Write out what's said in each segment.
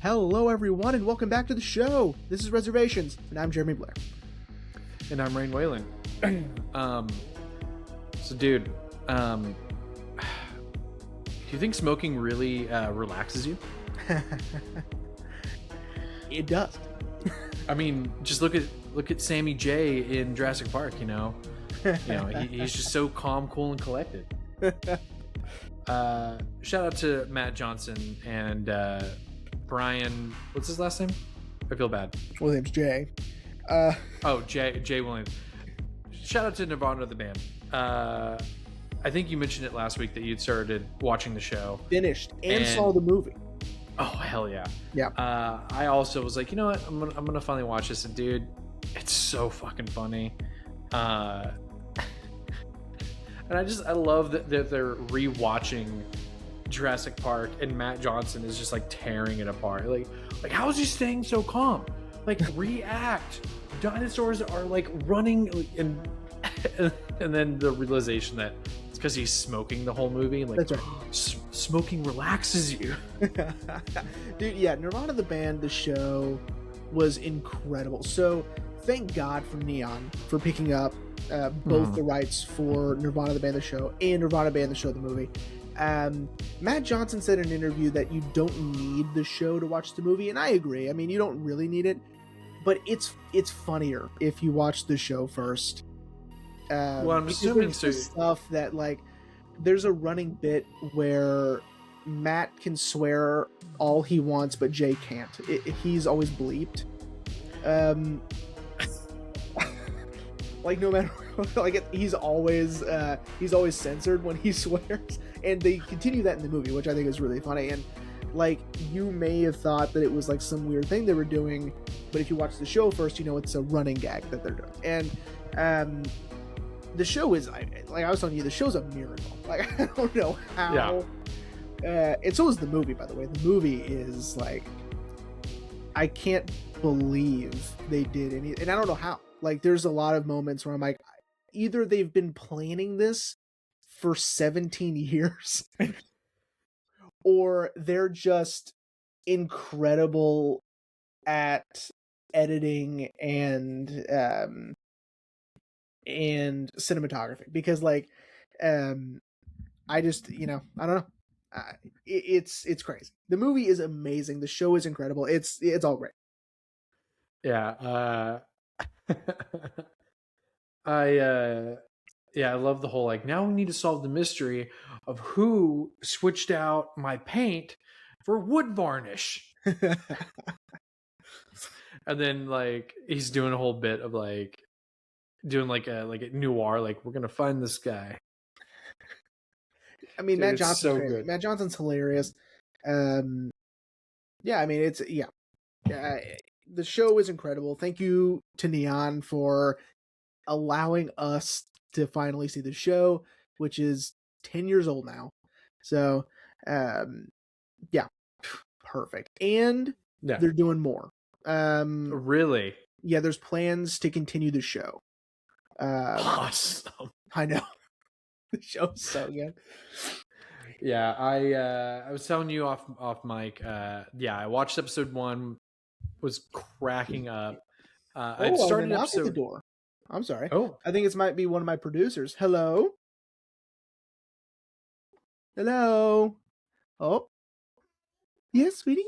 Hello, everyone, and welcome back to the show. This is Reservations, and I'm Jeremy Blair. And I'm Rain Whalen. Dude, do you think smoking really relaxes you? It does. I mean, just look at Sammy J in Jurassic Park. He's just so calm, cool, and collected. Shout out to Matt Johnson and Brian. What's his last name? I feel bad. Well, his name's Jay. Jay Williams. Shout out to Nirvana the band. I think you mentioned it last week that you'd started watching the show. Finished and saw the movie. Oh, hell yeah. Yeah. I also was like, you know what? I'm gonna finally watch this, and dude, it's so fucking funny. And I love that they're rewatching Jurassic Park, and Matt Johnson is just like tearing it apart. Like how is he staying so calm? Like, react. Dinosaurs are like running, and then the realization that it's because he's smoking the whole movie. Like, that's right. Smoking relaxes you. Dude, yeah, Nirvana the band, the show was incredible. So thank God for Neon for picking up both the rights for Nirvana the band, the show, and Nirvana band, the show, the movie. Matt Johnson said in an interview that you don't need the show to watch the movie, and I agree. I mean, you don't really need it, but it's funnier if you watch the show first. Well, I'm assuming so. Stuff that, like, there's a running bit where Matt can swear all he wants, but Jay can't. He's always bleeped. Like, no matter like, he's always censored when he swears, and they continue that in the movie, which I think is really funny. And like, you may have thought that it was like some weird thing they were doing, but if you watch the show first, you know it's a running gag that they're doing. And the show is, like I was telling you, the show's a miracle. Like, I don't know how. Yeah. And so is the movie, by the way. The movie is like, I can't believe they did any, and I don't know how. Like, there's a lot of moments where I'm like, either they've been planning this for 17 years or they're just incredible at editing and cinematography. Because, like, I just, I don't know. It's crazy. The movie is amazing. The show is incredible. It's all great. Yeah. I love the whole, like, now we need to solve the mystery of who switched out my paint for wood varnish. And then, like, he's doing a whole bit of like doing like a noir, like, we're gonna find this guy. I mean, dude, Matt Johnson's so great. good. Matt Johnson's hilarious. Yeah, I mean, the show is incredible. Thank you to Neon for allowing us to finally see the show, which is 10 years old now. So, yeah, perfect. And they're doing more. Really? Yeah, there's plans to continue the show. Awesome. I know. The show's so good. Yeah, I was telling you off mic. I watched episode 1. Was cracking up. I started knock episode. At the door. I'm sorry. Oh, I think it might be one of my producers. Hello. Hello. Oh. Yes, sweetie.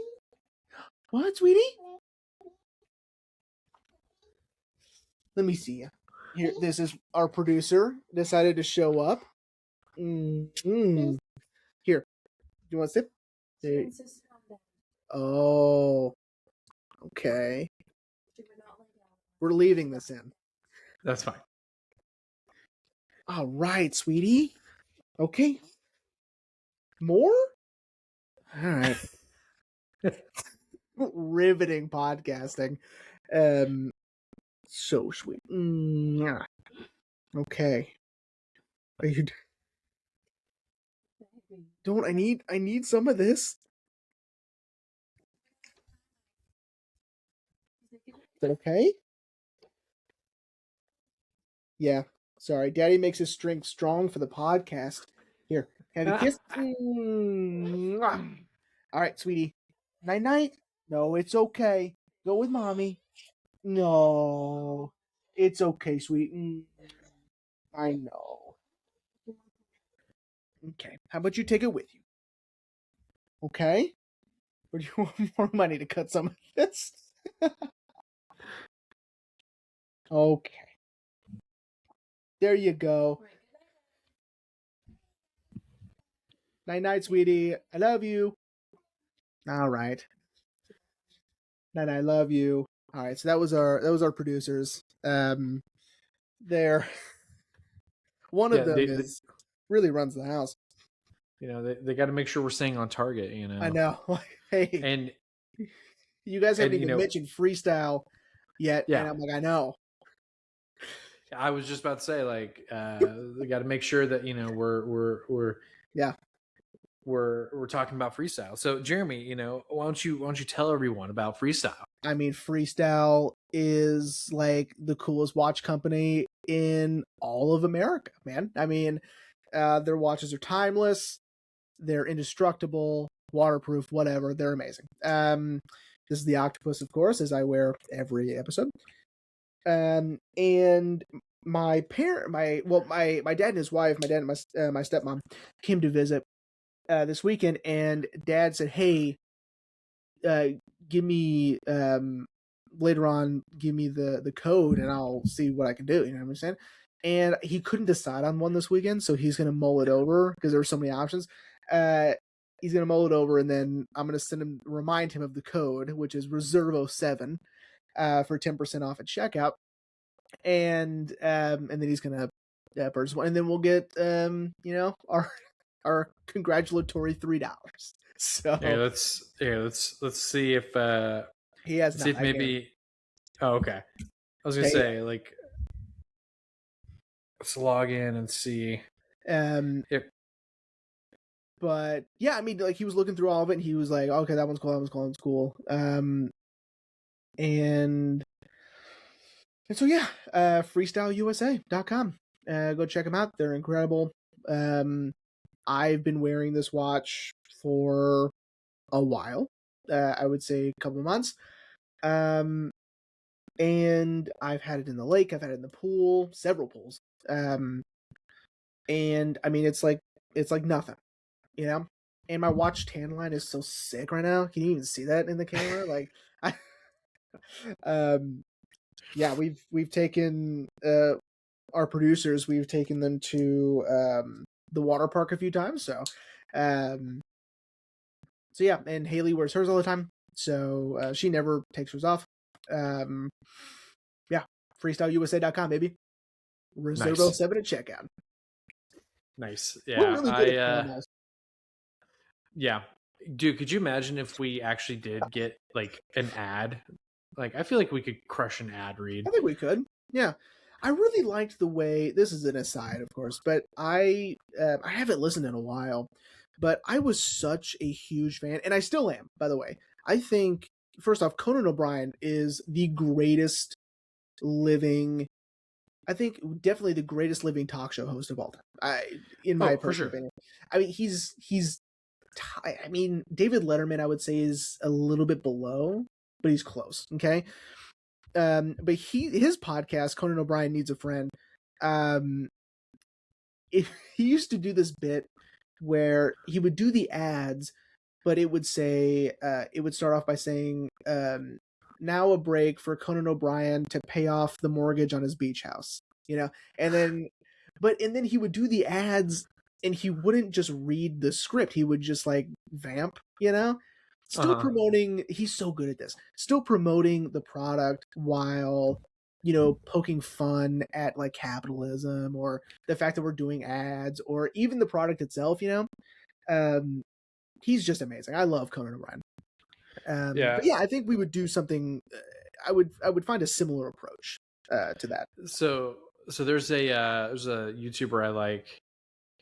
What, sweetie? Let me see you. Here, this is our producer. Decided to show up. Here. Do you want a sip? There. Oh. Okay. We're leaving this in. that's fine. All right, sweetie. Okay. More? All right. Riveting podcasting. So sweet. Okay. Are you? Don't I need some of this? Is that okay? Yeah. Sorry. Daddy makes his drink strong for the podcast. Here. Have you kissed? All right, sweetie. Night night. No, it's okay. Go with mommy. No, it's okay, sweet. I know. Okay, how about you take it with you? Okay? Or do you want more money to cut some of this? Okay. There you go. Night night, sweetie. I love you. All right. Night night, I love you. All right. So that was our producers. They're one of Yeah, them is really runs the house. they got to make sure we're staying on target. I know. Hey, And you guys haven't and even mentioned freestyle yet, and yeah, I'm like, I know. I was just about to say like we got to make sure that we're Yeah. we're talking about freestyle. So Jeremy, why don't you tell everyone about freestyle? I mean, freestyle is like the coolest watch company in all of America, man. I mean, their watches are timeless, they're indestructible, waterproof, whatever. They're amazing. This is the octopus, of course, as I wear every episode. And my parent, my dad and his wife, my dad and my stepmom came to visit this weekend, and Dad said, "Hey, uh, give me later on, give me the code, and I'll see what I can do." You know what I'm saying? And he couldn't decide on one this weekend, so he's gonna mull it over because there were so many options. Uh, he's gonna mull it over, and then I'm gonna remind him of the code, which is Reservo7, for 10% off at checkout, and then he's gonna purchase one, and then we'll get our congratulatory $3. Hey, So let's see if he has see not. if maybe. Oh, okay. I was gonna say like let's log in and see. If But yeah, I mean, like he was looking through all of it, and he was like, "Okay, that one's cool. That one's cool." And so yeah, freestyleusa.com. Go check them out. They're incredible. I've been wearing this watch for a while. I would say a couple of months. And I've had it in the lake. I've had it in the pool, several pools. And I mean, it's like nothing, And my watch tan line is so sick right now. Can you even see that in the camera? Like, yeah, we've taken our producers. We've taken them to the water park a few times. So yeah, and Haley wears hers all the time. So she never takes hers off. Yeah, freestyleusa.com, baby. Reservo 7 at checkout. Nice. We're Yeah. really good at promos. Yeah. Dude, could you imagine if we actually did get like an ad? Like, I feel like we could crush an ad read. I think we could. Yeah. I really liked the way, this is an aside, of course, but I haven't listened in a while, but I was such a huge fan, and I still am, by the way. I think, first off, Conan O'Brien is the greatest living, I think definitely the greatest living talk show host of all time. In my personal opinion. I mean, I mean, David Letterman, I would say, is a little bit below, but he's close. Okay. But his podcast, Conan O'Brien Needs a Friend, he used to do this bit where he would do the ads, but it would say, it would start off by saying, now a break for Conan O'Brien to pay off the mortgage on his beach house, and then he would do the ads, and he wouldn't just read the script. He would just like vamp, still promoting. He's so good at this, still promoting the product while, poking fun at like capitalism or the fact that we're doing ads or even the product itself, he's just amazing. I love Conan O'Brien. But yeah, I think we would do something. I would find a similar approach to that. So there's a YouTuber I like,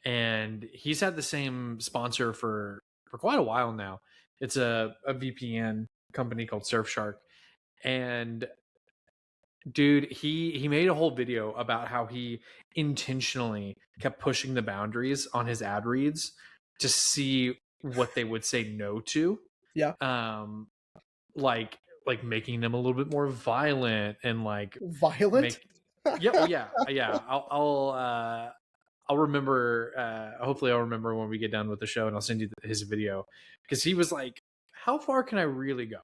and he's had the same sponsor for quite a while now. It's a VPN company called Surfshark, and dude, he made a whole video about how he intentionally kept pushing the boundaries on his ad reads to see what they would say no to. Yeah. like making them a little bit more violent and like Violent? make yeah, well, yeah. I'll remember. Hopefully, I'll remember when we get done with the show, and I'll send you his video because he was like, "How far can I really go?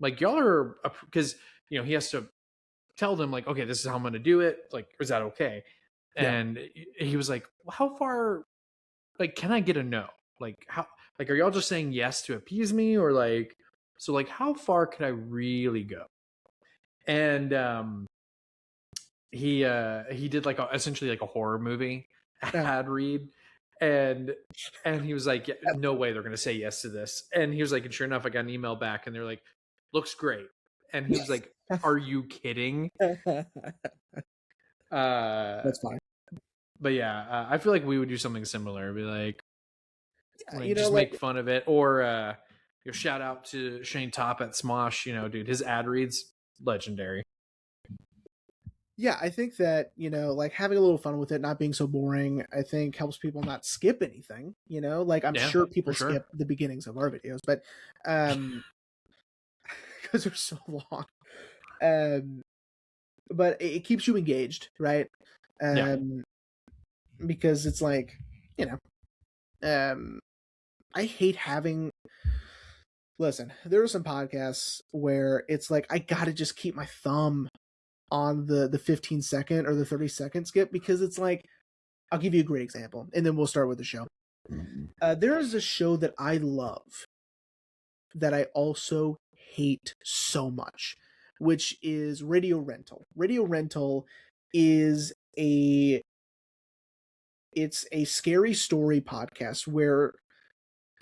Like, y'all are because he has to tell them like, okay, this is how I'm going to do it. Like, is that okay?" Yeah. And he was like, well, "How far? Like, can I get a no? Like, how? Like, are y'all just saying yes to appease me, or like, so like, how far could I really go?" And he did like essentially like a horror movie Yeah. ad read, and he was like, yeah, no way they're gonna say yes to this. And he was like, and sure enough, I got an email back, and they're like, looks great. And he was like, are you kidding? That's fine. But yeah, I feel like we would do something similar. Be like You know, just like, make fun of it, or shout out to Shane Top at Smosh. Dude, his ad reads legendary. yeah, I think that, like having a little fun with it, not being so boring, I think helps people not skip anything, like I'm Yeah, sure for people sure. skip the beginnings of our videos, but because they're so long. Um, but it keeps you engaged, right? Yeah. Because it's like, you know, I hate having. Listen, there are some podcasts where it's like I gotta just keep my thumb on the 15-second or the 30-second skip because it's like I'll give you a great example, and then we'll start with the show. There is a show that I love that I also hate so much, which is Radio Rental. Radio Rental is it's a scary story podcast where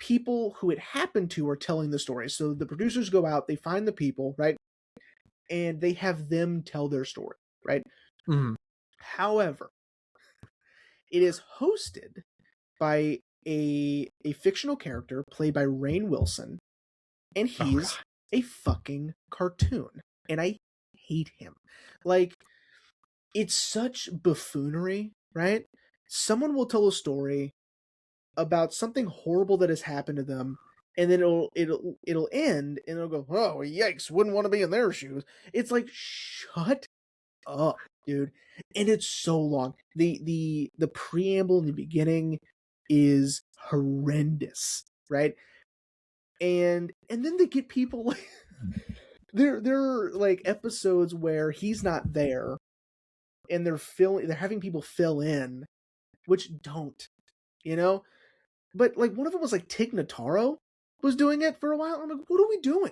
people who it happened to are telling the story. So the producers go out, they find the people, right? And they have them tell their story, right? Mm-hmm. However, it is hosted by a fictional character played by Rainn Wilson, and Oh he's god. a fucking cartoon, and I hate him. Like, it's such buffoonery, right? Someone will tell a story about something horrible that has happened to them, and then it'll end, and it'll go, oh yikes, wouldn't want to be in their shoes. It's like, shut up, dude. And it's so long. The preamble in the beginning is horrendous, right? And then they get people like there are like episodes where he's not there, and they're having people fill in, which don't, you know. But like one of them was like Tig Notaro was doing it for a while. I'm like, what are we doing?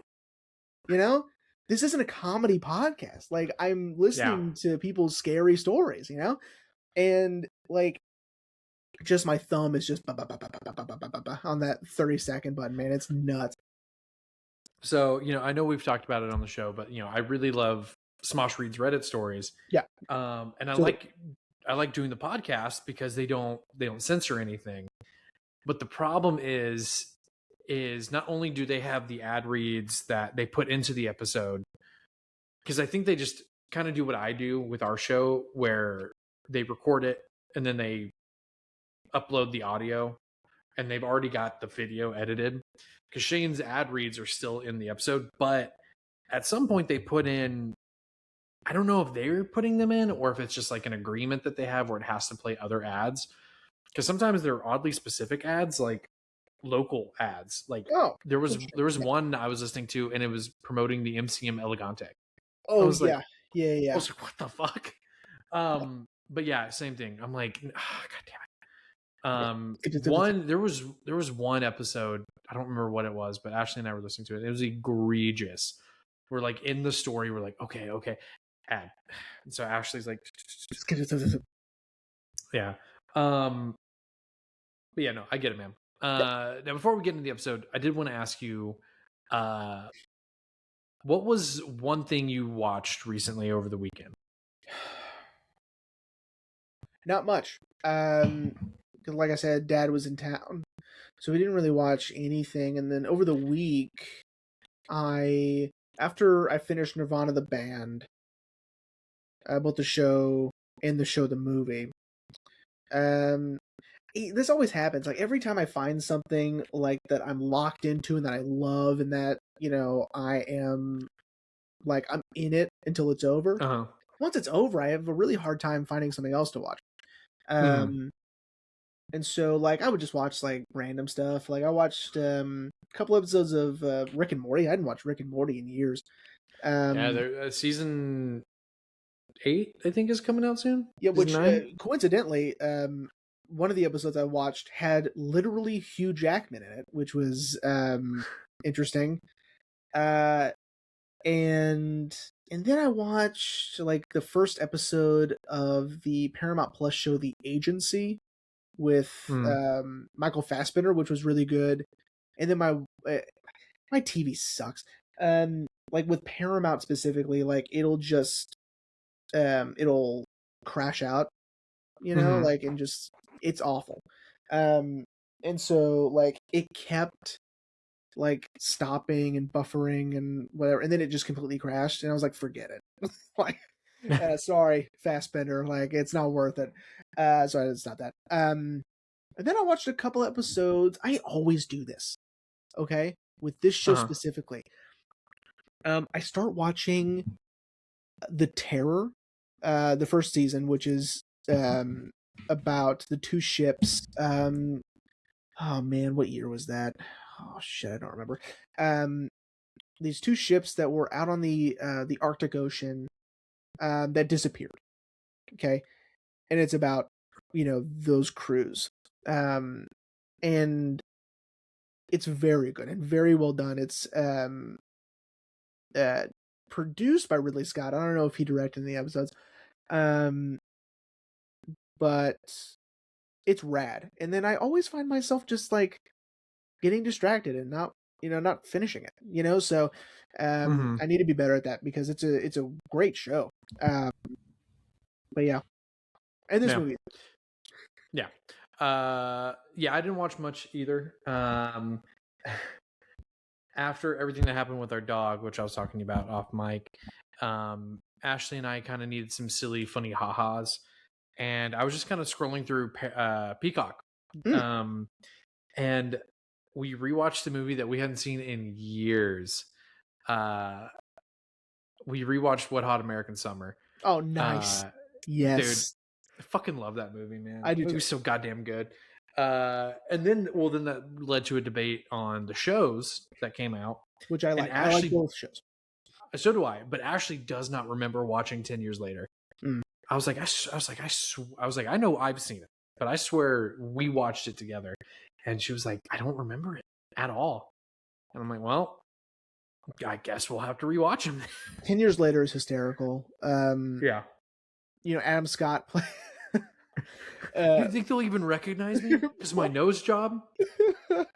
You know, this isn't a comedy podcast. Like I'm Yeah. listening to people's scary stories, and like just my thumb is just on that 30-second button, man. It's nuts. So, I know we've talked about it on the show, but I really love Smosh Reads Reddit stories. Yeah. And So I like doing the podcast because they don't censor anything. But the problem is not only do they have the ad reads that they put into the episode, because I think they just kind of do what I do with our show, where they record it and then they upload the audio, and they've already got the video edited, because Shane's ad reads are still in the episode, but at some point they put in, I don't know if they're putting them in or if it's just like an agreement that they have where it has to play other ads, because sometimes they're oddly specific ads, like local ads. Like there was one I was listening to, and it was promoting the MCM Elegante. I was like, yeah. I was like, what the fuck? But yeah, same thing. I'm like, god damn it. There was one episode, I don't remember what it was, but Ashley and I were listening to it. It was egregious. We're like in the story, we're like, okay, ad. And so Ashley's like, yeah. But yeah, no, I get it, man. Now before we get into the episode, I did want to ask you, what was one thing you watched recently over the weekend? Not much. Like I said, Dad was in town, so we didn't really watch anything. And then over the week, after I finished Nirvana the band, both the show and the movie, this always happens. Like every time I find something like that I'm locked into and that I love and that, I am like I'm in it until it's over. Uh-huh. Once it's over, I have a really hard time finding something else to watch. Mm-hmm. And so like I would just watch like random stuff. Like I watched a couple episodes of Rick and Morty. I hadn't watched Rick and Morty in years. Yeah, Um, there season 8, I think, is coming out soon. yeah, Season which 9. coincidentally, one of the episodes I watched had literally Hugh Jackman in it, which was interesting. Uh, and then I watched like the first episode of the Paramount Plus show The Agency with Mm. Michael Fassbender, which was really good. And then my TV sucks. Like with Paramount specifically, like it'll crash out, Mm-hmm. like and just it's awful. Um, and so like it kept like stopping and buffering and whatever, and then it just completely crashed, and I was like, forget it. Like, sorry, Fassbender, like it's not worth it. So it's not that. And then I watched a couple episodes. I always do this, okay, with this show Uh-huh. specifically. I start watching The Terror, the first season, which is about the two ships. Oh man, what year was that? Oh shit, I don't remember. Um, these two ships that were out on the Arctic Ocean that disappeared. Okay, and it's about those crews, and it's very good and very well done. It's uh, produced by Ridley Scott. I don't know if he directed the episodes, um, but it's rad. And then I always find myself just like getting distracted and not finishing it. So Mm-hmm. I need to be better at that because it's a great show. But yeah, and this Yeah. movie. Yeah. Yeah, I didn't watch much either. After everything that happened with our dog, which I was talking about off mic, Ashley and I kind of needed some silly, funny ha-has. And I was just kind of scrolling through Peacock. Mm. And we rewatched a movie that we hadn't seen in years. We rewatched Wet Hot American Summer. Oh, nice. Dude, Yes, I fucking love that movie, man. I That do too. movie's so goddamn good. And then that led to a debate on the shows that came out. Which I And like. I like Ashley, both shows. so do I, but Ashley does not remember watching 10 years later. Mm. I was like, I know I've seen it, but I swear we watched it together. And she was like, I don't remember it at all. And I'm like, well, I guess we'll have to rewatch them. 10 years later is hysterical. Yeah. Adam Scott play. You think they'll even recognize me because of my nose job?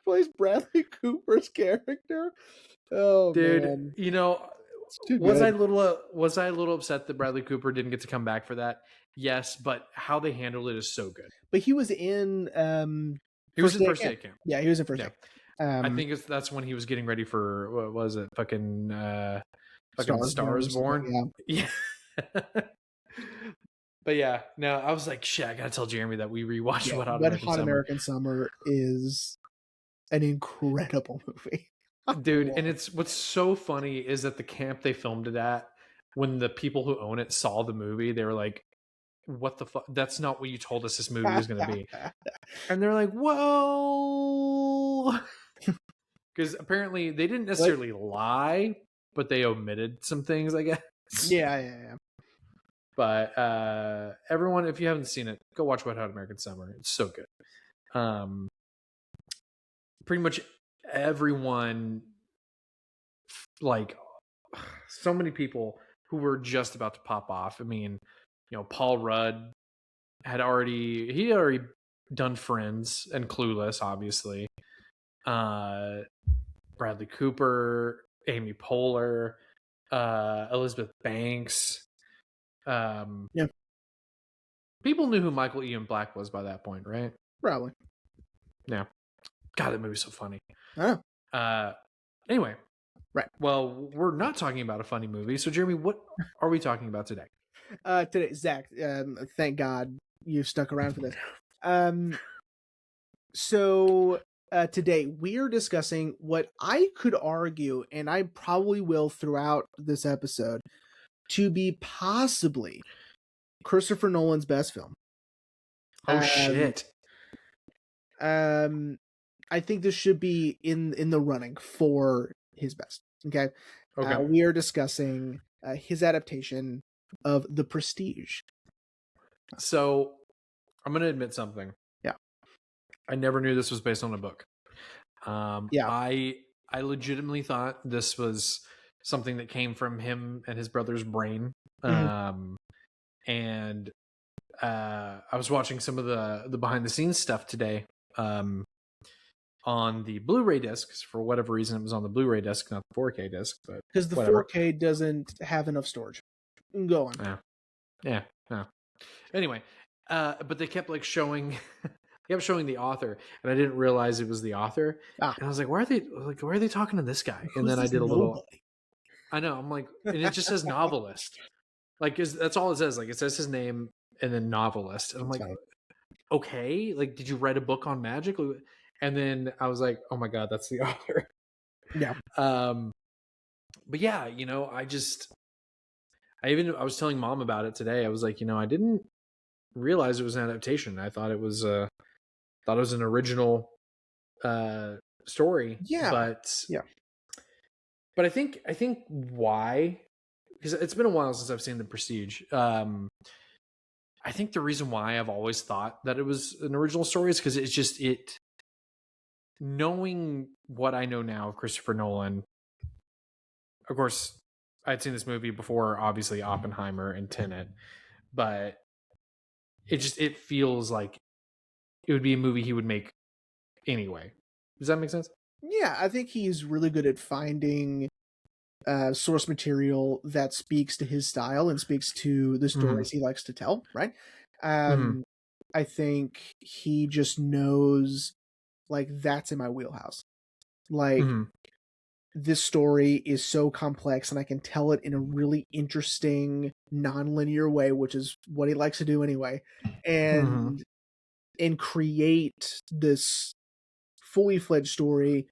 plays Bradley Cooper's character. Oh Dude, man, it's too was good. I a little upset that Bradley Cooper didn't get to come back for that? Yes, but how they handled it is so good. But he was in He was in First Day at Camp. Yeah, he was in First Yeah. Day. I think that's when he was getting ready for, what was it? Fucking Stars Born. Yeah. But yeah, no, I was like, shit, I gotta tell Jeremy that we rewatched Yeah, Wet Hot Wet American Hot Summer. American Summer is an incredible movie. Dude, and it's what's so funny is that the camp they filmed it at, when the people who own it saw the movie, they were like, what the fuck? That's not what you told us this movie was going to be. And they're like, whoa. Because apparently they didn't necessarily lie, but they omitted some things, I guess. Yeah. But everyone, if you haven't seen it, go watch Wet Hot American Summer. It's so good. Pretty much everyone, like so many people who were just about to pop off. I mean, Paul Rudd had already done Friends and Clueless, obviously. Bradley Cooper, Amy Poehler, Elizabeth Banks. Yeah. People knew who Michael Ian Black was by that point, right? Probably. Yeah. God, that movie's so funny. Oh. Anyway. Right. Well, we're not talking about a funny movie. So, Jeremy, what are we talking about today? Today, Zach, thank God you stuck around for this. So today we are discussing what I could argue, and I probably will throughout this episode, to be possibly Christopher Nolan's best film. Oh Um, shit. um, I think this should be in the running for his best. Okay, Okay. we are discussing his adaptation of The Prestige. So I'm gonna admit something. Yeah. I never knew this was based on a book. Yeah. I legitimately thought this was something that came from him and his brother's brain. Mhm. And I was watching some of the behind the scenes stuff today. On the Blu-ray disc, 'cause for whatever reason it was on the Blu-ray disc, not the 4K disc, but Because the whatever. 4K doesn't have enough storage. Go on. Yeah. Anyway, but they kept like showing, they kept showing the author, and I didn't realize it was the author. Ah, And I was like, why are they talking to this guy? And who's then I this did a little. nobody? I know. I'm like, and it just says novelist. Like, that's all it says. Like, it says his name and then novelist. And I'm like, okay, like, did you write a book on magic? And then I was like, oh my god, that's the author. Yeah. But yeah, I was telling mom about it today. I was like, I didn't realize it was an adaptation. I thought it was an original story. Yeah. But I think why, because it's been a while since I've seen The Prestige. I think the reason why I've always thought that it was an original story is because it's just knowing what I know now of Christopher Nolan. Of course, I'd seen this movie before, obviously Oppenheimer and Tenet, but it feels like it would be a movie he would make anyway. Does that make sense? Yeah, I think he's really good at finding source material that speaks to his style and speaks to the stories he likes to tell, right? I think he just knows, like, that's in my wheelhouse. Like, this story is so complex and I can tell it in a really interesting, non-linear way, which is what he likes to do anyway, and create this fully fledged story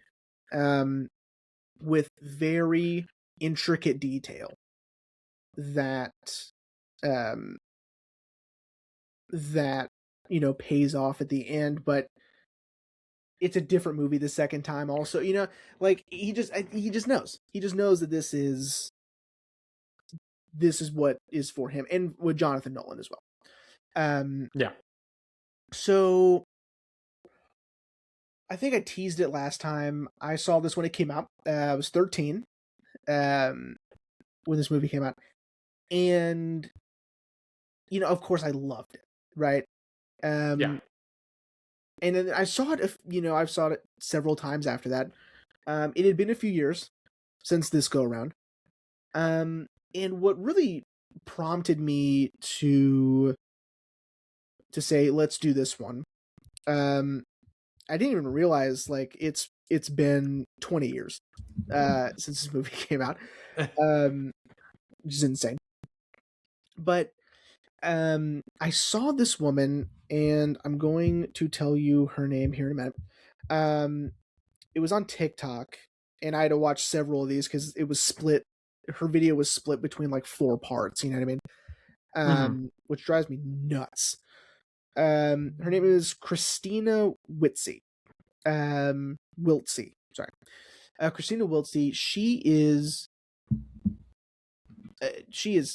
with very intricate detail that that pays off at the end, but it's a different movie the second time also, like he just knows that this is what is for him, and with Jonathan Nolan as well. Yeah. So I think I teased it last time. I saw this when it came out. I was 13 when this movie came out, and of course I loved it, right? Yeah. And then I saw it. I've saw it several times after that. It had been a few years since this go around. And what really prompted me to say, let's do this one. I didn't even realize, like, it's been 20 years since this movie came out, which is insane. But I saw this woman, and I'm going to tell you her name here in a minute. It was on TikTok, and I had to watch several of these because it was split. Her video was split between like 4 parts. You know what I mean? Which drives me nuts. Her name is Christina Wiltsey. Sorry. Christina Wiltsey. She is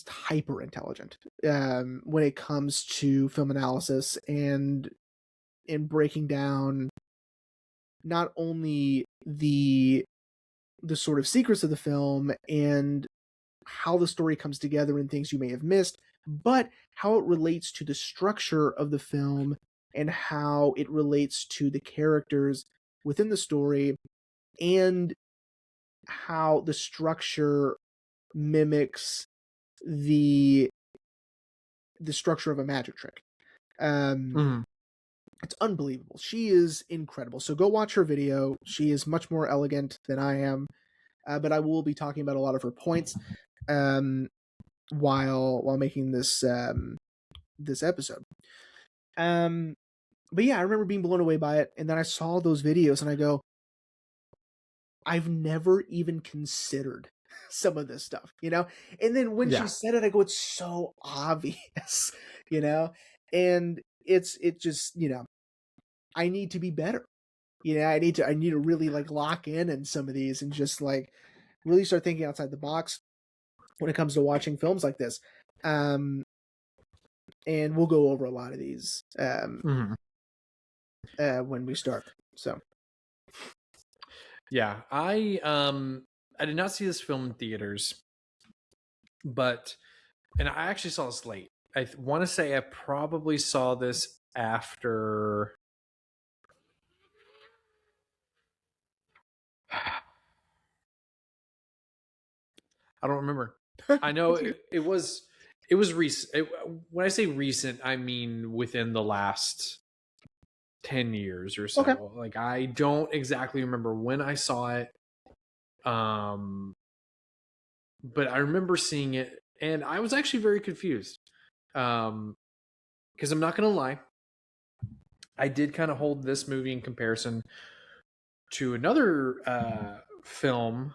hyper intelligent when it comes to film analysis and in breaking down not only the sort of secrets of the film and how the story comes together and things you may have missed, but how it relates to the structure of the film and how it relates to the characters within the story, and how the structure mimics the structure of a magic trick. It's unbelievable. She is incredible. So go watch her video. She is much more elegant than I am, but I will be talking about a lot of her points while making this this episode. but yeah, I remember being blown away by it, and then I saw those videos, and I go, I've never even considered some of this stuff, you know? And then when she Yeah. said it, I go, it's so obvious, you know? And it just, I need to be better. I need to really like lock in some of these and just like really start thinking outside the box when it comes to watching films like this. Um, and we'll go over a lot of these Mhm. when we start. So Yeah, I did not see this film in theaters, but and I actually saw this late. I want to say I probably saw this after. I don't remember. I know it was recent. When I say recent, I mean within the last 10 years or okay, so. Like I don't exactly remember when I saw it. Um but I remember seeing it and I was actually very confused. Because I'm not gonna lie, I did kind of hold this movie in comparison to another film,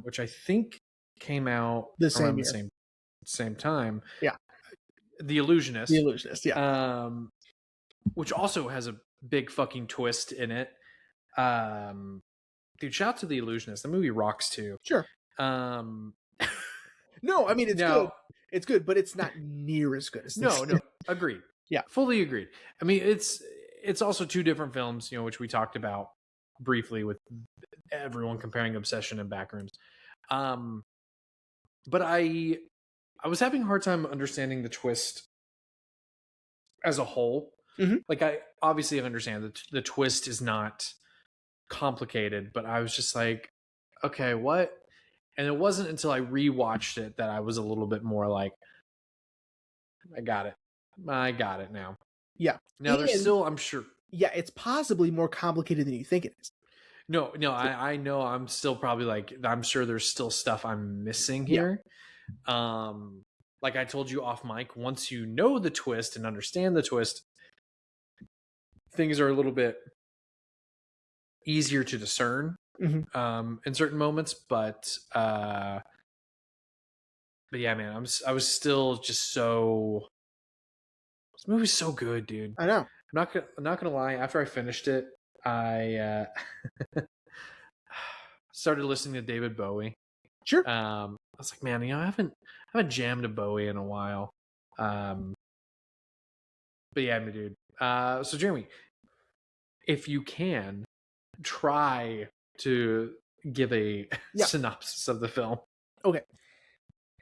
which I think came out the around same the year. same time, Yeah, The The Illusionist, Illusionist. Yeah, um, which also has a big fucking twist in it. Um, dude, shout out to The Illusionist. The movie rocks too. sure. Um, No, I mean it's good. now, It's good, but it's not near as good as this. no, agreed, Yeah. fully agreed. I mean, it's also two different films, which we talked about briefly with everyone comparing Obsession and Backrooms. Um, but I was having a hard time understanding the twist as a whole. Mm-hmm. Like I obviously understand that the twist is not complicated, but I was just like, okay, what? And it wasn't until I rewatched it that I was a little bit more like, I got it. I got it now. Yeah. Now there's And still, I'm sure. yeah, it's possibly more complicated than you think it is. No, I know I'm still probably like, I'm sure there's still stuff I'm missing Yeah. here. Like I told you off mic, once you know the twist and understand the twist, things are a little bit easier to discern in certain moments. But yeah, man, I was still just so. This movie's so good, dude. I know. I'm not gonna lie. After I finished it, I started listening to David Bowie. Sure. I was like, man, I haven't jammed a Bowie in a while. But yeah, I mean, dude. So Jeremy, if you can try to give a Yeah. synopsis of the film. Okay.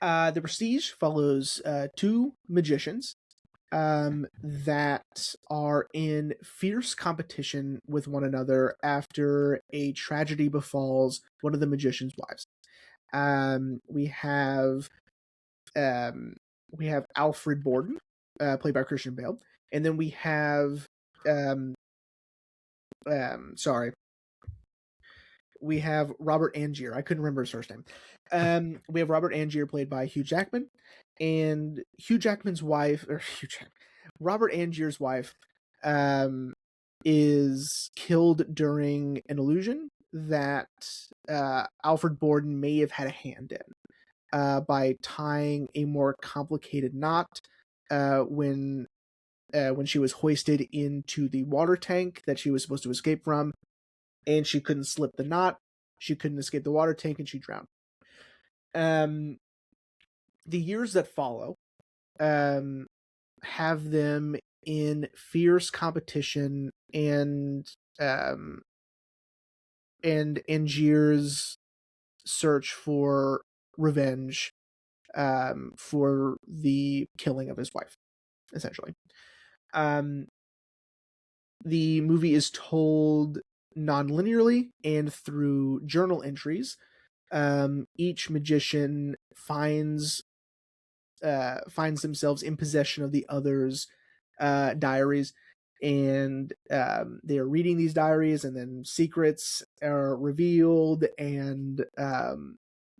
The Prestige follows two magicians that are in fierce competition with one another after a tragedy befalls one of the magician's wives. We have Alfred Borden, played by Christian Bale, and then we have sorry, we have Robert Angier. I couldn't remember his first name. We have Robert Angier played by Hugh Jackman, and Robert Angier's wife, is killed during an illusion that Alfred Borden may have had a hand in by tying a more complicated knot when she was hoisted into the water tank that she was supposed to escape from, and she couldn't slip the knot. She couldn't escape the water tank, and she drowned. The years that follow have them in fierce competition, and Angier's search for revenge for the killing of his wife, essentially. The movie is told non-linearly and through journal entries. Each magician finds themselves in possession of the other's diaries, and they are reading these diaries, and then secrets are revealed, and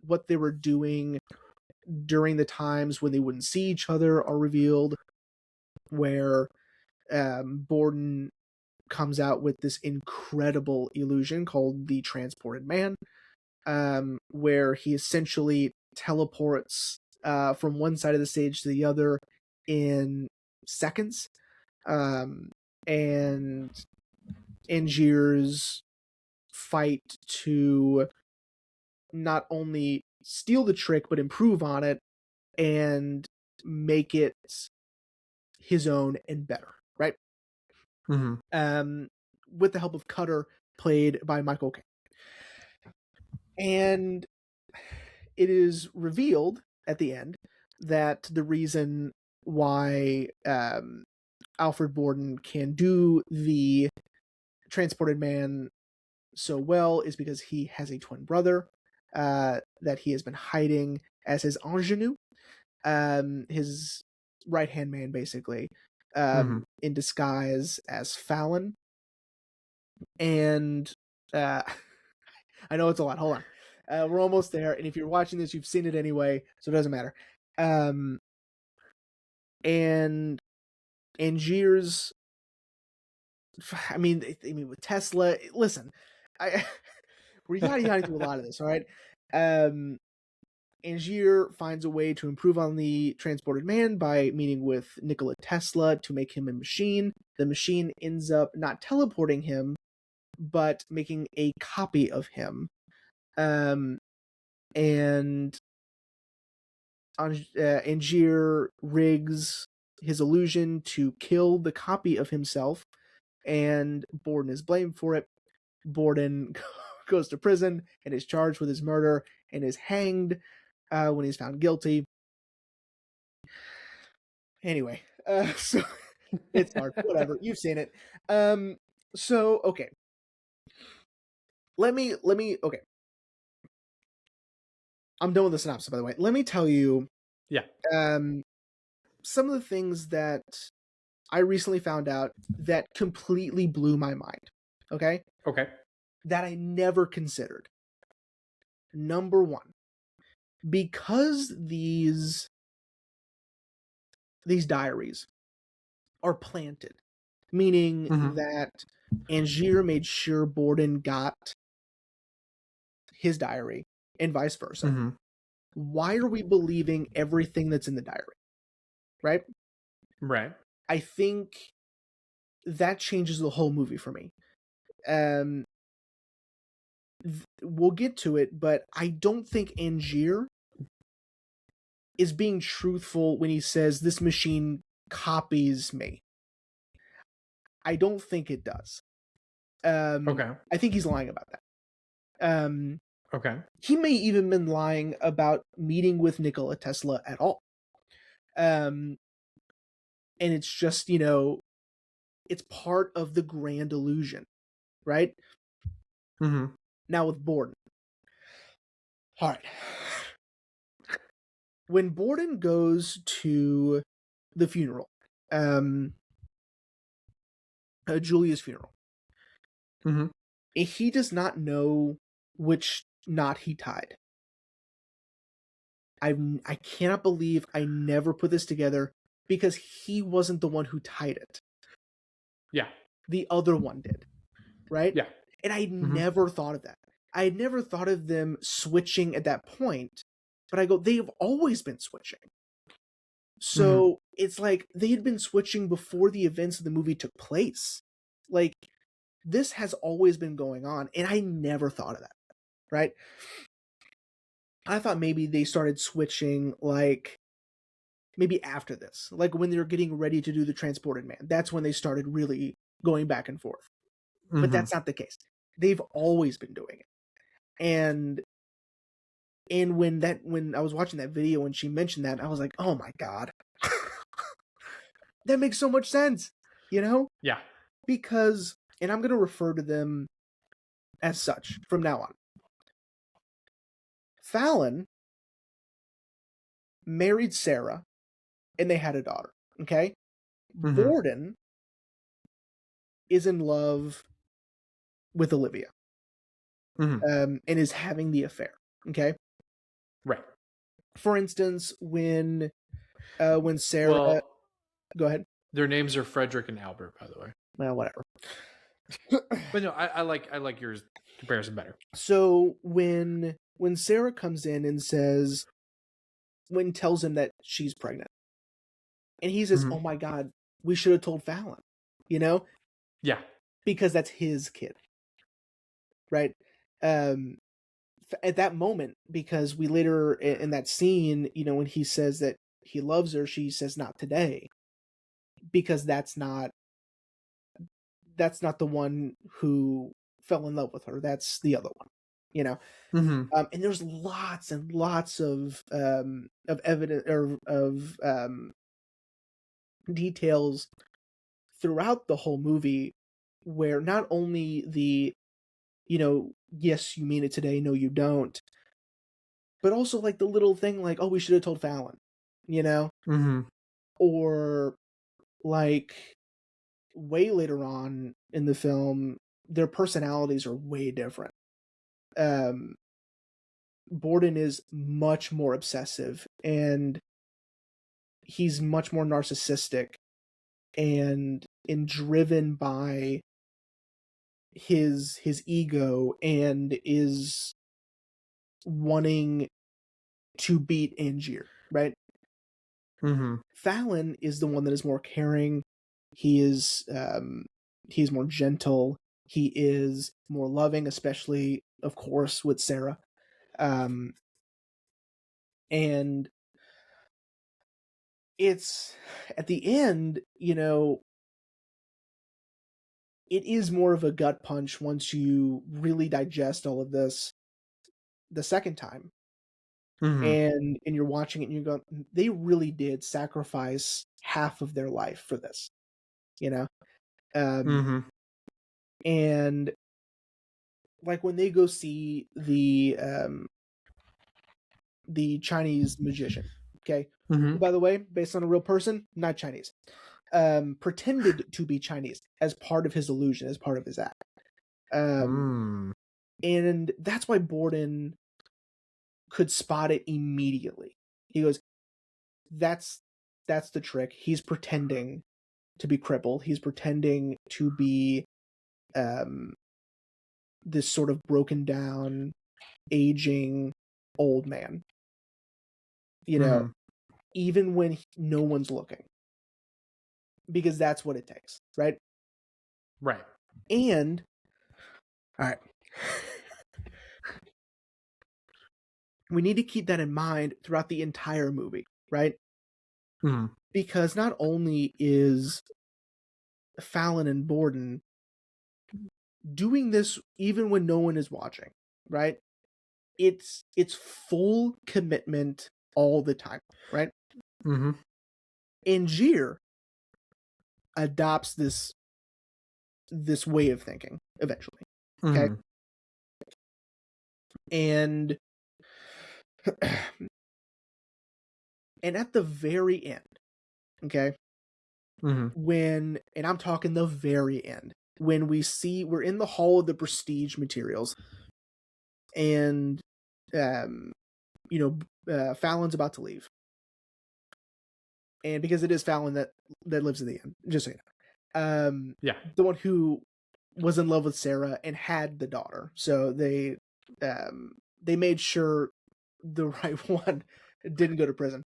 what they were doing during the times when they wouldn't see each other are revealed, where Borden comes out with this incredible illusion called the Transported Man, where he essentially teleports from one side of the stage to the other in seconds. And Angier's fight to not only steal the trick but improve on it and make it his own and better, right? With the help of Cutter, played by Michael Caine. And it is revealed at the end that the reason why Alfred Borden can do the Transported Man so well is because he has a twin brother that he has been hiding as his ingenue, his right-hand man, basically, in disguise as Fallon. And I know it's a lot. Hold on. We're almost there. And if you're watching this, you've seen it anyway, so it doesn't matter. And Angier's, I mean, with Tesla, listen, we're yada through a lot of this, all right? Angier finds a way to improve on the Transported Man by meeting with Nikola Tesla to make him a machine. The machine ends up not teleporting him, but making a copy of him. And Angier rigs his illusion to kill the copy of himself, and Borden is blamed for it. Borden goes to prison and is charged with his murder and is hanged when he's found guilty. Anyway, so it's hard. Whatever, you've seen it. So okay, let me. Okay, I'm done with the synopsis, by the way. Let me tell you. Yeah. Some of the things that I recently found out that completely blew my mind. Okay. Okay. That I never considered. Number one, because these diaries are planted, meaning that Angier made sure Borden got his diary and vice versa. Why are we believing everything that's in the diary? Right? Right. I think that changes the whole movie for me. We'll get to it, but I don't think Angier is being truthful when he says this machine copies me. I don't think it does. Okay. I think he's lying about that. Okay. He may even been lying about meeting with Nikola Tesla at all. And it's just, it's part of the grand illusion, right? Now with Borden. All right. When Borden goes to the funeral, Julia's funeral, he does not know which knot he tied. I cannot believe I never put this together, because he wasn't the one who tied it. Yeah. The other one did, right? Yeah. And I never thought of that. I had never thought of them switching at that point, but I go, they've always been switching. So it's like they had been switching before the events of the movie took place. Like, this has always been going on, and I never thought of that, right? I thought maybe they started switching, like, maybe after this. Like, when they were getting ready to do the Transported Man. That's when they started really going back and forth. But that's not the case. They've always been doing it. And when I was watching that video and she mentioned that, I was like, oh my God. That makes so much sense, Yeah. Because, and I'm going to refer to them as such from now on. Fallon married Sarah and they had a daughter, okay? Borden is in love with Olivia and is having the affair, okay? Right. For instance, when Sarah... Well, go ahead. Their names are Frederick and Albert, by the way. Well, whatever. But no, I like yours comparison better. So when Sarah comes in and tells him that she's pregnant, and he says, Mhm. "Oh my God, we should have told Fallon," you know, Yeah. because that's his kid, right? At that moment, because we later in that scene, when he says that he loves her, she says, "Not today," because that's not the one who fell in love with her. That's the other one, you know. Mm-hmm. And there's lots and lots of evidence or of details throughout the whole movie where not only the yes, you mean it today, no you don't, but also like the little thing like, oh, we should have told Fallon, you know, Mm-hmm. or like way later on in the film their personalities are way different. um Borden is much more obsessive, and he's much more narcissistic and driven by his ego, and is wanting to beat Angier, right? Mm-hmm. Fallon is the one that is more caring. He is he's more gentle. He is more loving, especially of course with Sarah. Um and it's at the end, it is more of a gut punch once you really digest all of this the second time, Mm-hmm. and you're watching it and you go, they really did sacrifice half of their life for this, you know. um Mm-hmm. and like when they go see the Chinese magician, okay, Mm-hmm. who, by the way, based on a real person, not Chinese, pretended to be Chinese as part of his illusion, as part of his act. Mm. And that's why Borden could spot it immediately. He goes, that's the trick. He's pretending to be crippled. He's pretending to be um this sort of broken down, aging old man, Mm-hmm. even when no one's looking, because that's what it takes, right? Right. And all right, we need to keep that in mind throughout the entire movie, right? Mm-hmm. Because not only is Fallon and Borden doing this even when no one is watching, right? It's full commitment all the time, right? Mm-hmm. Angier adopts this way of thinking eventually. Okay. Mm-hmm. And and at the very end, okay, Mm-hmm. and I'm talking the very end, when we're in the hall of the prestige materials, and Fallon's about to leave, and because it is Fallon that lives at the end, just so you know, Yeah. the one who was in love with Sarah and had the daughter, so they made sure the right one didn't go to prison.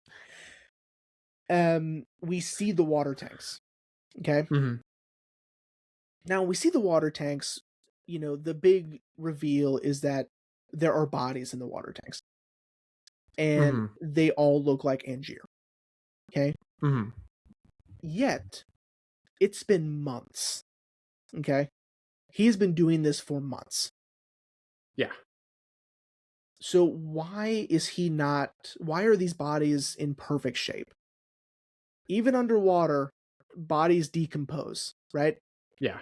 We see the water tanks, okay. Mm-hmm. Now we see the water tanks, the big reveal is that there are bodies in the water tanks, and Mm-hmm. they all look like Angier, okay. Mm-hmm. Yet it's been months, okay. He's been doing this for months. Yeah. So why are these bodies in perfect shape? Even underwater, bodies decompose, right? Yeah.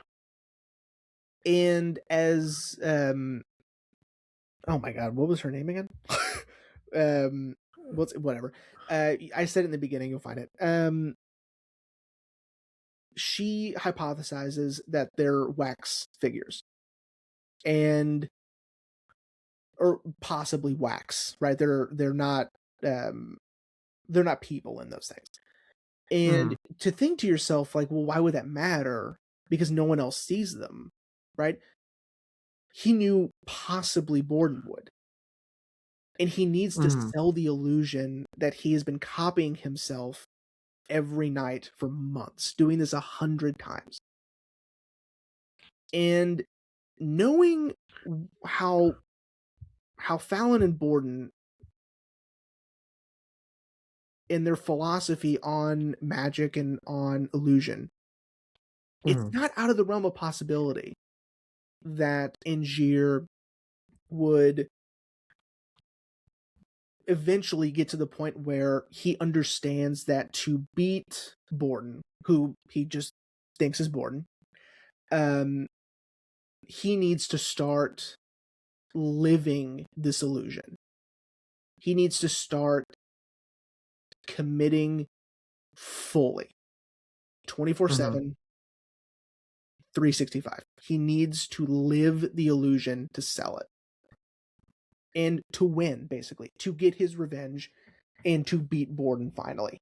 And as oh my god, what was her name again? Whatever. I said it in the beginning, you'll find it. She hypothesizes that they're wax figures, and or possibly wax, right? They're not people in those things. And Mhm. to think to yourself, like, well, why would that matter? Because no one else sees them, right? He knew possibly Borden would. And he needs to Mhm. sell the illusion that he has been copying himself every night for months, doing this 100 times. And knowing how Fallon and Borden in their philosophy on magic and on illusion, it's Mhm. not out of the realm of possibility that Angier would eventually get to the point where he understands that to beat Borden, who he just thinks is Borden, um, he needs to start living this illusion. He needs to start committing fully, Mhm. 24/7, 365. He needs to live the illusion to sell it and to win, basically, to get his revenge and to beat Borden finally.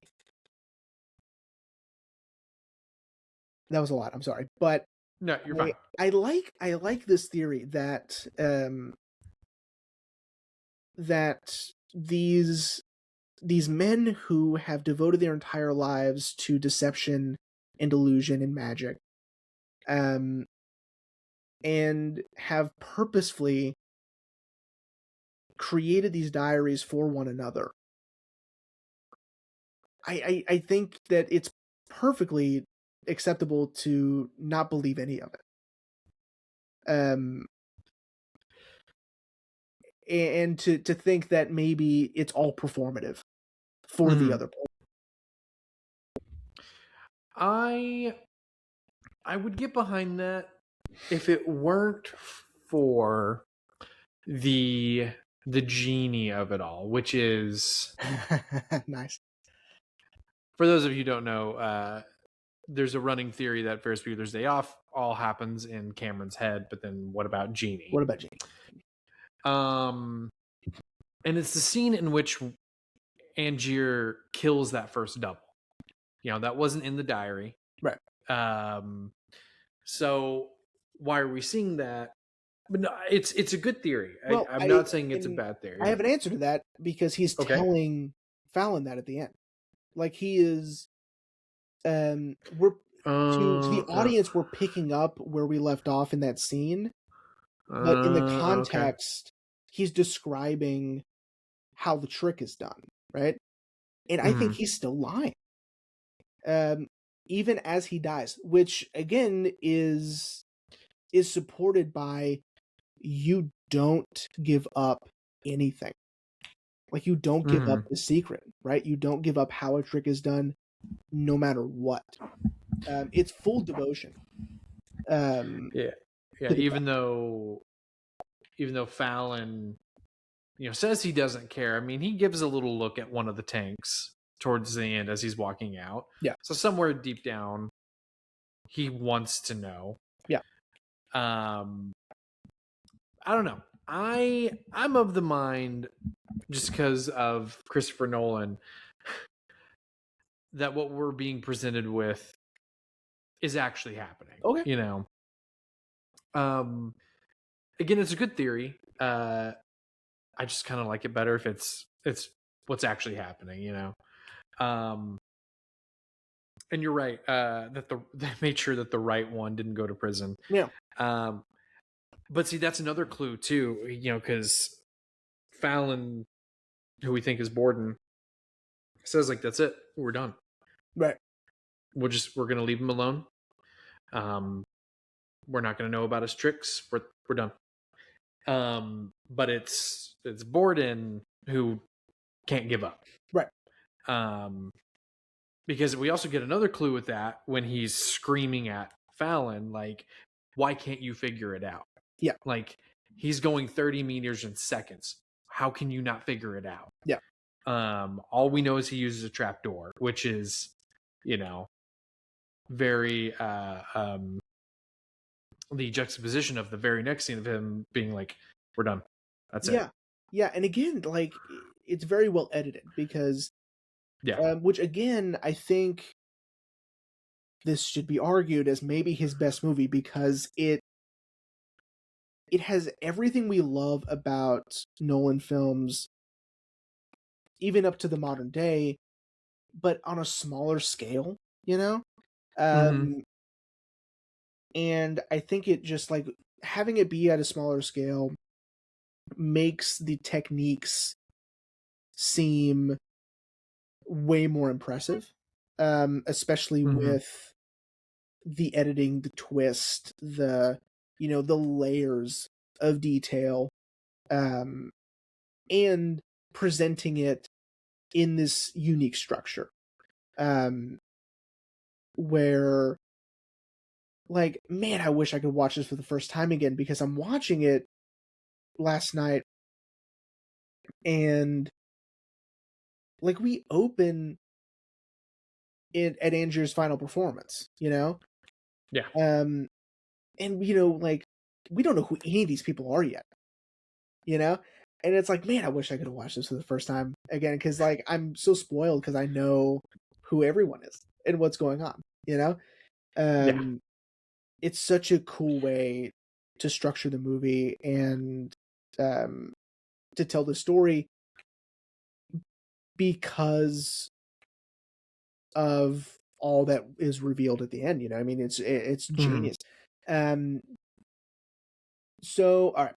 That was a lot. I'm sorry, but No, you're I fine. I like this theory that that these men who have devoted their entire lives to deception and illusion and magic, um, and have purposefully created these diaries for one another. I think that it's perfectly acceptable to not believe any of it. Um, and to think that maybe it's all performative for the Mhm. other person. I I would get behind that if it weren't for the the genie of it all, which is, Nice. for those of you who don't know, there's a running theory that Ferris Bueller's Day Off all happens in Cameron's head, but then what about Genie? What about Jane? Um, and it's the scene in which Angier kills that first double. You know, that wasn't in the diary. Right. Um, so why are we seeing that? But no, it's a good theory. Well, I'm not saying it's a bad I theory. have an answer to that because he's Okay. telling Fallon that at the end. Like he is we're to the Uh, audience we're picking up where we left off in that scene, but in the okay. context he's describing how the trick is done, right? And I think Mm-hmm. he's still lying. Um even as he dies, which again is supported by you don't give up anything. Like you don't give up Mm-hmm. the secret, right? You don't give up how a trick is done, no matter what. It's full devotion um, Yeah. Yeah. to the craft. Even though Fallon, says he doesn't care. I mean, he gives a little look at one of the tanks towards the end as he's walking out. Yeah, So somewhere deep down, he wants to know. yeah, Um, I don't know. I'm of the mind, just because of Christopher Nolan, that what we're being presented with is actually happening. okay, Um, again, it's a good theory. I just kind of like it better if it's what's actually happening. Um, and you're right, that they made sure that the right one didn't go to prison. yeah, Um, but see, that's another clue too. Because Fallon, who we think is Borden, says like, "That's it, we're done. right, We're gonna leave him alone. Um, we're not gonna know about his tricks. We're done." But it's Borden who can't give up. right, Um, because we also get another clue with that when he's screaming at Fallon, like, "Why can't you figure it out?" yeah, Like, he's going 30 meters in seconds. How can you not figure it out? yeah, All we know is he uses a trap door, which is, you know, very the juxtaposition of the very next scene of him being like, "We're done. That's it." yeah, yeah. And again, like it's very well edited because, Yeah. which again, I think this should be argued as maybe his best movie because it has everything we love about Nolan films, even up to the modern day, but on a smaller scale, you know? Mm-hmm. Um, and I think it just like having it be at a smaller scale makes the techniques seem way more impressive, especially Mm-hmm. with the editing, the twist, the layers of detail, um, and presenting it in this unique structure, um, where like, man, I wish I could watch this for the first time again because I'm watching it last night and like we open it at Angier's final performance, Yeah. um, and like we don't know who any of these people are yet, you know, and it's like, man, I wish I could have watched this for the first time again because like I'm so spoiled because I know who everyone is and what's going on, Yeah. um, it's such a cool way to structure the movie and um to tell the story because of all that is revealed at the end. I mean, it's Mm-hmm. genius. Um, so all right,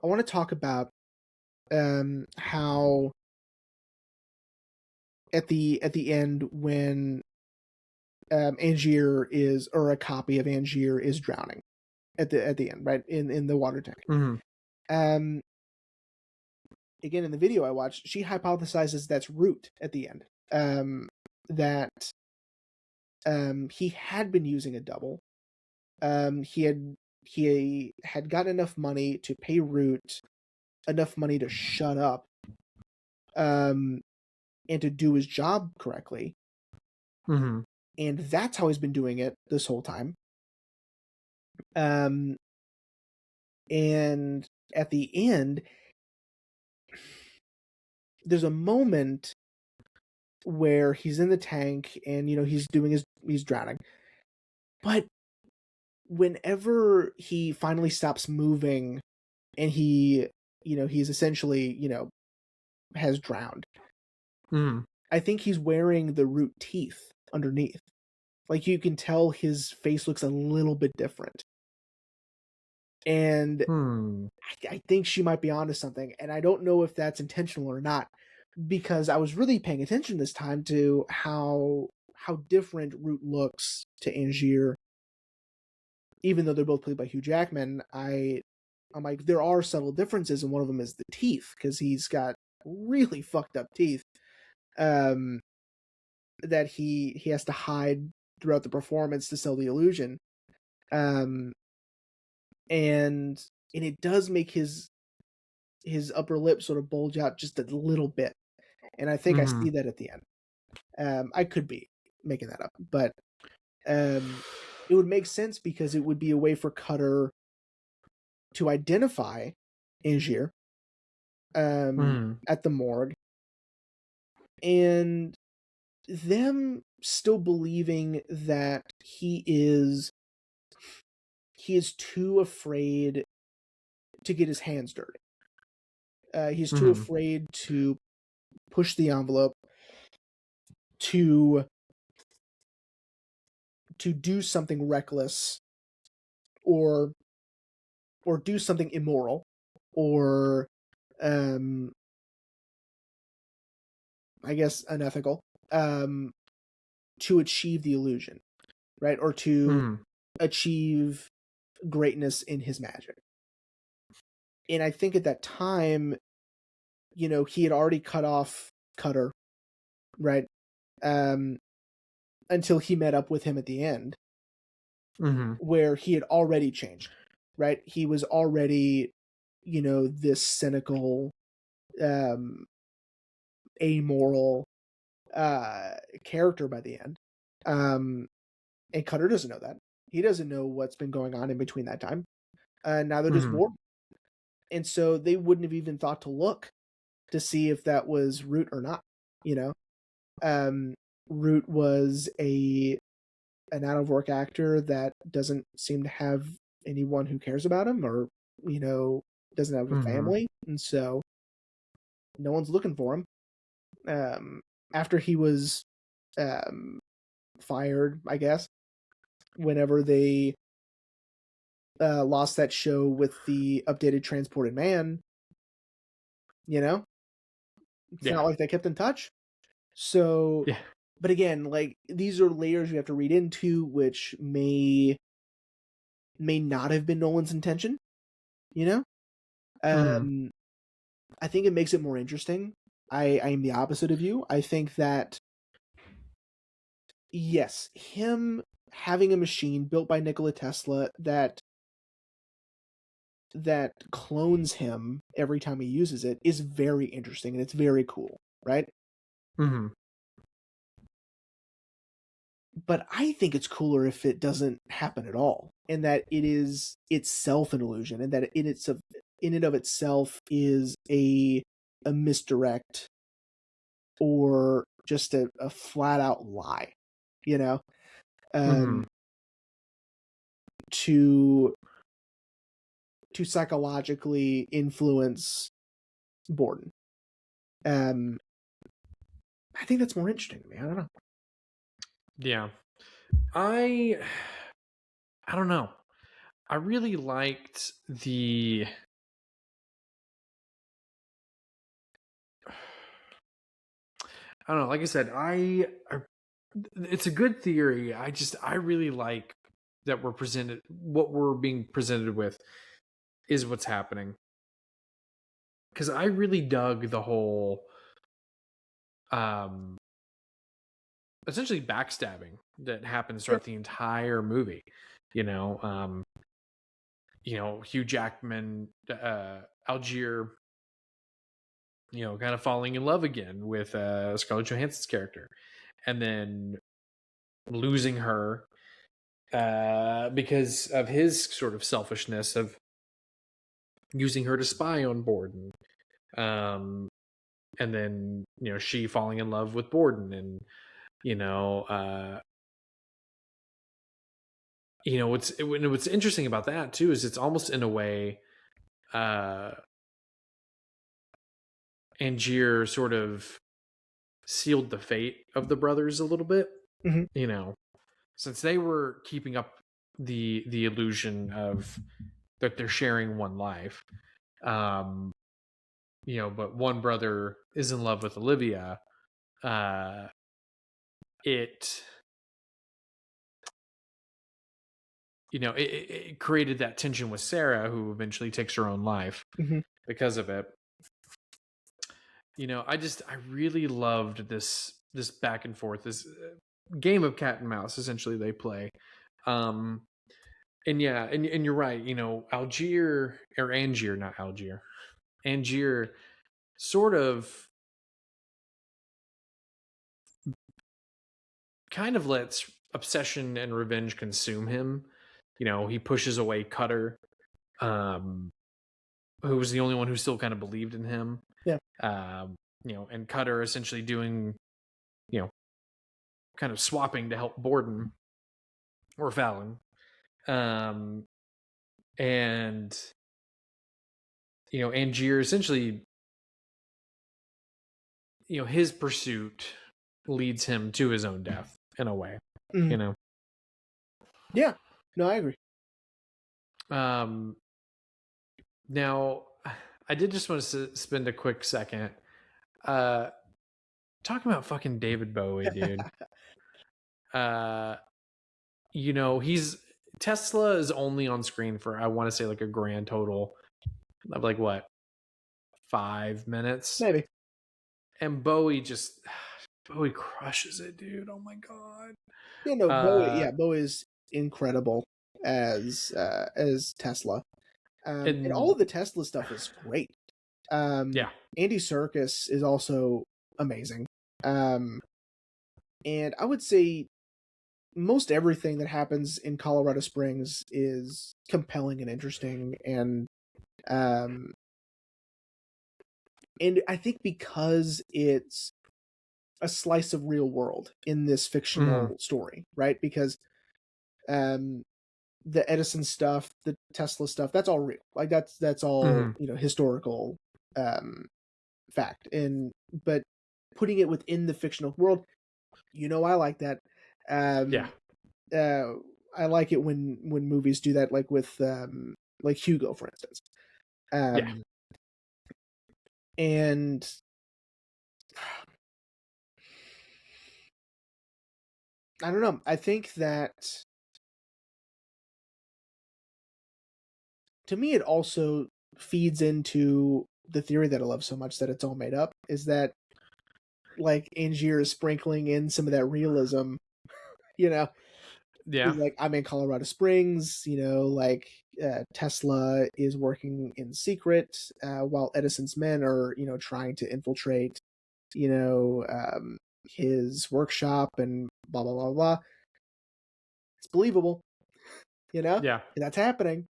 I want to talk about how at the end when Angier is or a copy of Angier is drowning at the end, right in the water tank. Mm-hmm. Um, again in the video I watched, she hypothesizes that's Root at the end. That he had been using a double. He had got enough money to pay Root enough money to shut up, um, and to do his job correctly, Mm-hmm. and that's how he's been doing it this whole time. Um, and at the end, there's a moment where he's in the tank and he's drowning, but whenever he finally stops moving and he's essentially has drowned. Mm-hmm. I think he's wearing the Root teeth underneath. Like you can tell his face looks a little bit different. And Hmm. I think she might be onto something. And I don't know if that's intentional or not, because I was really paying attention this time to how different Root looks to Angier. Even though they're both played by Hugh Jackman, I'm like, there are subtle differences, and one of them is the teeth, because he's got really fucked up teeth. That he has to hide throughout the performance to sell the illusion. Um, and it does make his upper lip sort of bulge out just a little bit, and I think I Mm-hmm. see that at the end. I could be making that up, but it would make sense because it would be a way for Cutter to identify Angier Mm-hmm. at the morgue, and them still believing that he is too afraid to get his hands dirty. He's too Mm-hmm. afraid to push the envelope, to do something reckless, or do something immoral, or um I guess unethical, um to achieve the illusion, right? Or to Mm-hmm. achieve greatness in his magic. And I think at that time, he had already cut off Cutter, right? Um until he met up with him at the end, Mm-hmm. where he had already changed, right? He was already, this cynical, um, amoral character by the end. And Cutter doesn't know that. He doesn't know what's been going on in between that time. Neither does Mm-hmm. Ward. And so they wouldn't have even thought to look to see if that was Root or not, you know? Root was an out of work actor that doesn't seem to have anyone who cares about him, or, doesn't have a Mm-hmm. family. And so no one's looking for him. After he was um, fired, I guess, whenever they lost that show with the updated Transported Man, it's Yeah. not like they kept in touch. So, Yeah. but again, like, these are layers you have to read into, which may not have been Nolan's intention, you know? Mm-hmm. Um, I think it makes it more interesting. I am the opposite of you. I think that, yes, him having a machine built by Nikola Tesla that clones him every time he uses it is very interesting, and it's very cool, right? Mm-hmm. But I think it's cooler if it doesn't happen at all, and that it is itself an illusion, and that in and of itself is a misdirect, or just a flat out lie, you know, Mm-hmm. um, to psychologically influence Borden. Um, I think that's more interesting to me. I don't know. Yeah. I I don't know. I really liked the I don't know. Like I said, it's a good theory. I really like that what we're being presented with is what's happening. Because I really dug the whole, um, essentially backstabbing that happens Yep. throughout the entire movie. You know, Hugh Jackman, Algier, kind of falling in love again with Scarlett Johansson's character, and then losing her because of his sort of selfishness of using her to spy on Borden. And then, she falling in love with Borden, and, what's interesting about that too is it's almost in a way, Angier sort of sealed the fate of the brothers a little bit, Mm-hmm. Since they were keeping up the illusion of that they're sharing one life. Um, but one brother is in love with Olivia. Uh, it it created that tension with Sarah, who eventually takes her own life Mm-hmm. because of it. I really loved this back and forth, this game of cat and mouse essentially they play. um and yeah, and you're right, Algier, or Angier, not Algier, Angier sort of kind of lets obsession and revenge consume him. He pushes away Cutter, um who was the only one who still kind of believed in him. Yeah. And Cutter essentially doing, you know, kind of swapping to help Borden or Fallon. Um, and, Angier essentially, his pursuit leads him to his own death in a way, Mm-hmm. Yeah. No, I agree. Um, now, I did just want to spend a quick second talking about fucking David Bowie, dude. He's Tesla is only on screen for, I want to say, like a grand total of like what, 5 minutes, Maybe. and Bowie crushes it, dude. Oh my god. Yeah. No. Bowie. Uh, Yeah. Bowie is incredible as Tesla. And all and of the Tesla stuff is great. yeah, Andy Serkis is also amazing. And I would say most everything that happens in Colorado Springs is compelling and interesting, and Um, and I think because it's a slice of real world in this Mm-hmm. fictional story, right? Because um, the Edison stuff, the Tesla stuff, that's all real. Like that's all, Mm-hmm. historical um, fact. And but putting it within the fictional world, I like that. Yeah. Um, uh, I like it when movies do that, like with like Hugo, for instance. Yeah. Um, and I don't know. I think that to me, it also feeds into the theory that I love so much that it's all made up. Is that like Angier is sprinkling in some of that realism? You know, Yeah. he's like, I'm in Colorado Springs. Like Tesla is working in secret while Edison's men are trying to infiltrate his workshop and blah blah blah blah. It's believable, Yeah. that's happening.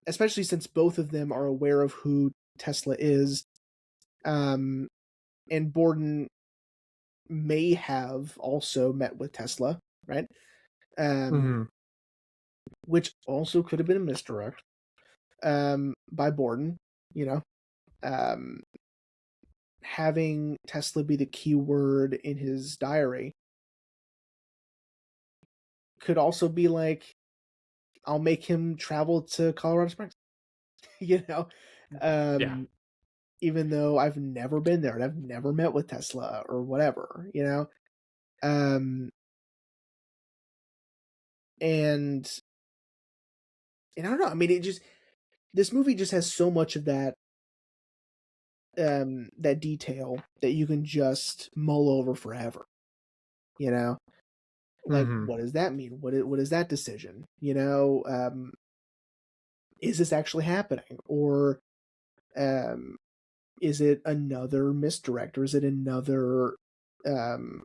Especially since both of them are aware of who Tesla is. Um, and Borden may have also met with Tesla, right? Um, Mm-hmm. which also could have been a misdirect by Borden, you know. Um, having Tesla be the key word in his diary could also be like, I'll make him travel to Colorado Springs, you know. Yeah. Um, even though I've never been there and I've never met with Tesla or whatever. Um, and I don't know. I mean, this movie just has so much of that detail that you can just mull over forever. You know, like Mm-hmm. what does that mean? What is that decision? Is this actually happening, or um, is it another misdirect, or um,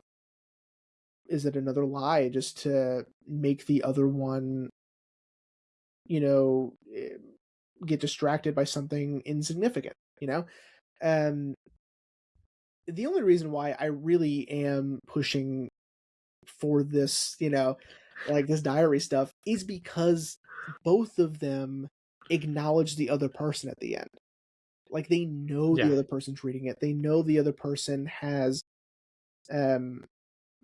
is it another lie just to make the other one, you know, eh, get distracted by something insignificant? Um, the only reason why I really am pushing for this, like this diary stuff, is because both of them acknowledge the other person at the end. Like they know the Yeah. other person's reading it. They know the other person um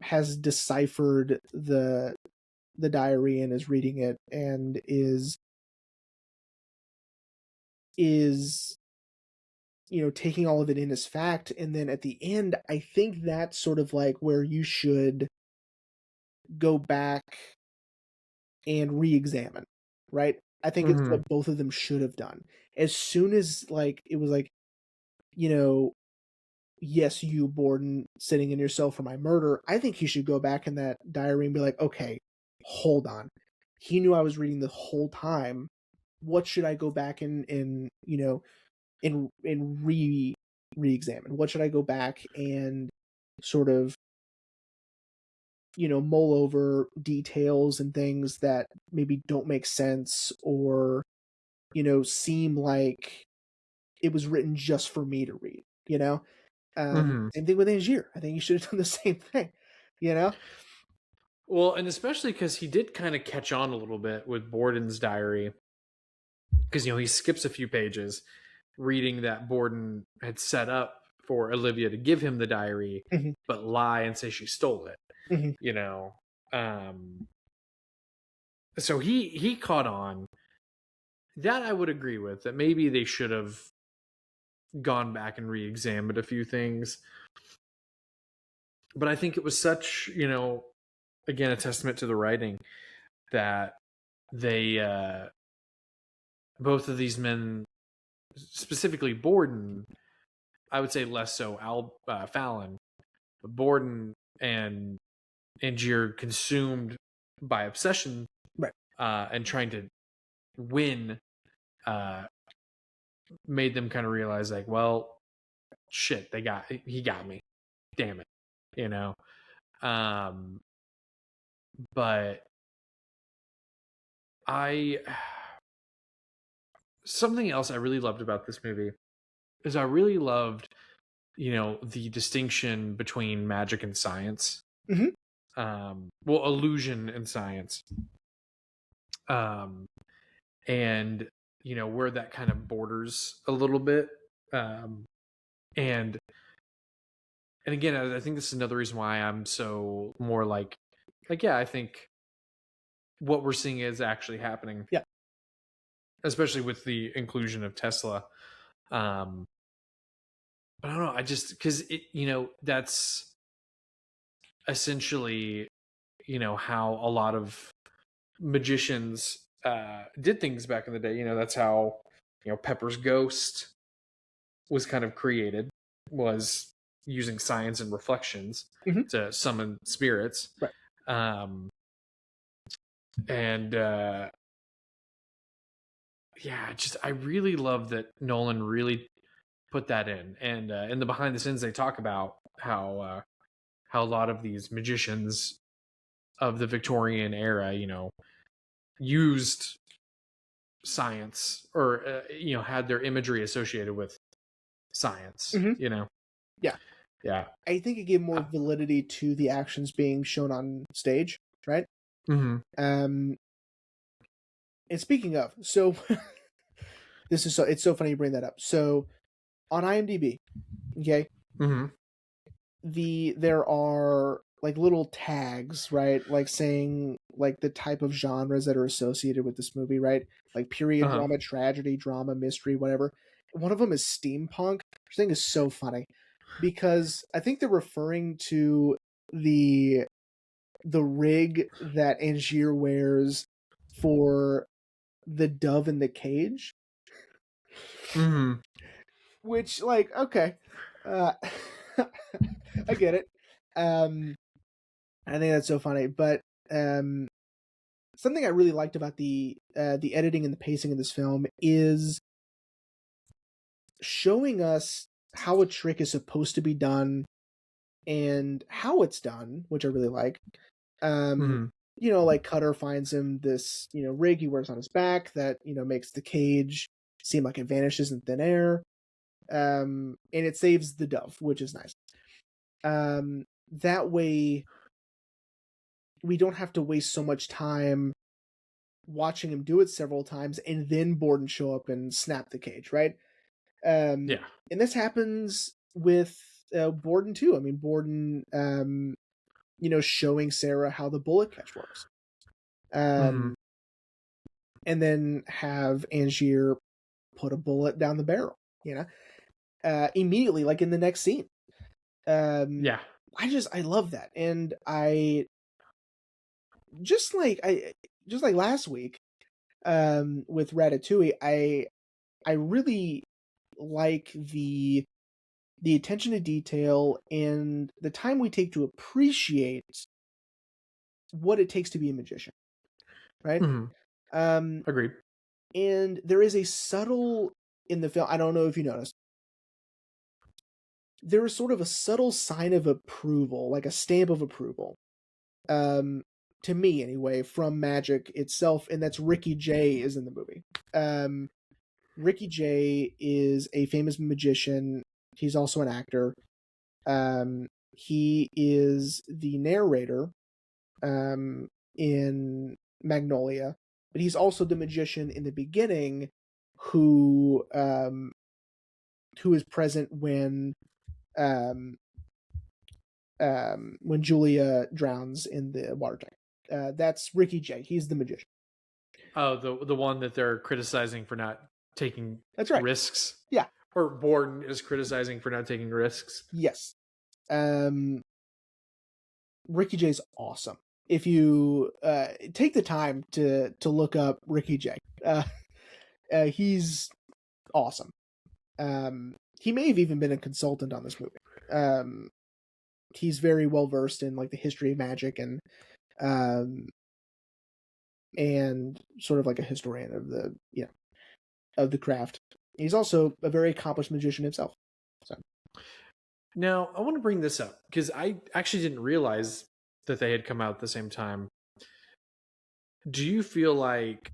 has deciphered the diary and is reading it and is taking all of it in as fact. And then at the end, I think that's sort of like where you should go back and re-examine, right? I think it's Mm-hmm. what both of them should have done. As soon as like it was like, you know, yes, you Borden sitting in your cell for my murder, I think he should go back in that diary and be like, okay, hold on. He knew I was reading the whole time. What should I go back and re-examine? What should I go back and sort of mull over details and things that maybe don't make sense, or seem like it was written just for me to read. Mm-hmm. Same thing with Angier. I think you should have done the same thing, you know? Well, and especially because he did kind of catch on a little bit with Borden's diary, because he skips a few pages, reading that Borden had set up for Olivia to give him the diary, Mhm, but lie and say she stole it. mhm. You know, um, so he caught on. That I would agree with. That maybe they should have gone back and re-examined a few things. But I think it was such, again, a testament to the writing that they both of these men, specifically Borden, I would say less so Fallon, but Borden and Angier, consumed by obsession Right. and trying to win, uh, made them kind of realize like, well, shit, he got me, damn it, you know. Um, but I something else I really loved about this movie is I really loved, the distinction between magic and science. Hmm. Well, illusion and science. Um, and where that kind of borders a little bit. Um, and and again, I think this is another reason why I'm so more like yeah, I think what we're seeing is actually happening, Yeah. especially with the inclusion of Tesla. Um, but I don't know. I just because that's essentially how a lot of magicians did things back in the day. That's how Pepper's ghost was kind of created, was using science and reflections Hmm. to summon spirits. Right. Um, and yeah, just I really love that Nolan really put that in the behind the scenes they talk about how a lot of these magicians of the Victorian era, used science or had their imagery associated with science. Hmm. Yeah. Yeah. I think it gave more Uh, validity to the actions being shown on stage, right? mm-hmm. Um, and speaking of, so it's so funny you bring that up. So on IMDb, okay, Mm-hmm. there are like little tags, right? Like saying like the type of genres that are associated with this movie, right? Like period Uh-huh. drama, tragedy, drama, mystery, whatever. One of them is steampunk. Which I think is so funny because I think they're referring to the the rig that Angier wears for the dove in the cage, Mm-hmm. which like okay, uh, I get it. Um, I think that's so funny, but um, something I really liked about the editing and the pacing of this film is showing us how a trick is supposed to be done and how it's done, which I really like. Um, Mm-hmm. like Cutter finds him this, rig he wears on his back that, makes the cage seem like it vanishes in thin air. And it saves the dove, which is nice. That way we don't have to waste so much time watching him do it several times and then Borden show up and snap the cage, right? Yeah. And this happens with Borden too. I mean, Borden, showing Sarah how the bullet catch works. Mm-hmm. And then have Angier put a bullet down the barrel, immediately, like in the next scene. Um, Yeah. I love that. And I just like last week, with Ratatouille, I really like the attention to detail and the time we take to appreciate what it takes to be a magician, right? Mm-hmm. Um, Agreed. and there is a subtle in the film. I don't know if you noticed. There is sort of a subtle sign of approval, like a stamp of approval, um, to me anyway, from magic itself, and that's Ricky Jay is in the movie. Um, Ricky Jay is a famous magician. He's also an actor. He is the narrator in Magnolia, but he's also the magician in the beginning who is present um, when Julia drowns in the water tank. That's Ricky Jay. He's the magician. Oh, the one that they're criticizing for not taking That's right. risks. Yeah. Or Borden is criticizing for not taking risks. Yes. Ricky Jay's awesome. If you take the time to look up Ricky Jay, he's awesome. He may have even been a consultant on this movie. He's very well versed in like the history of magic um, and sort of like a historian of the craft. He's also a very accomplished magician himself. So Now, I want to bring this up because I actually didn't realize that they had come out at the same time. Do you feel like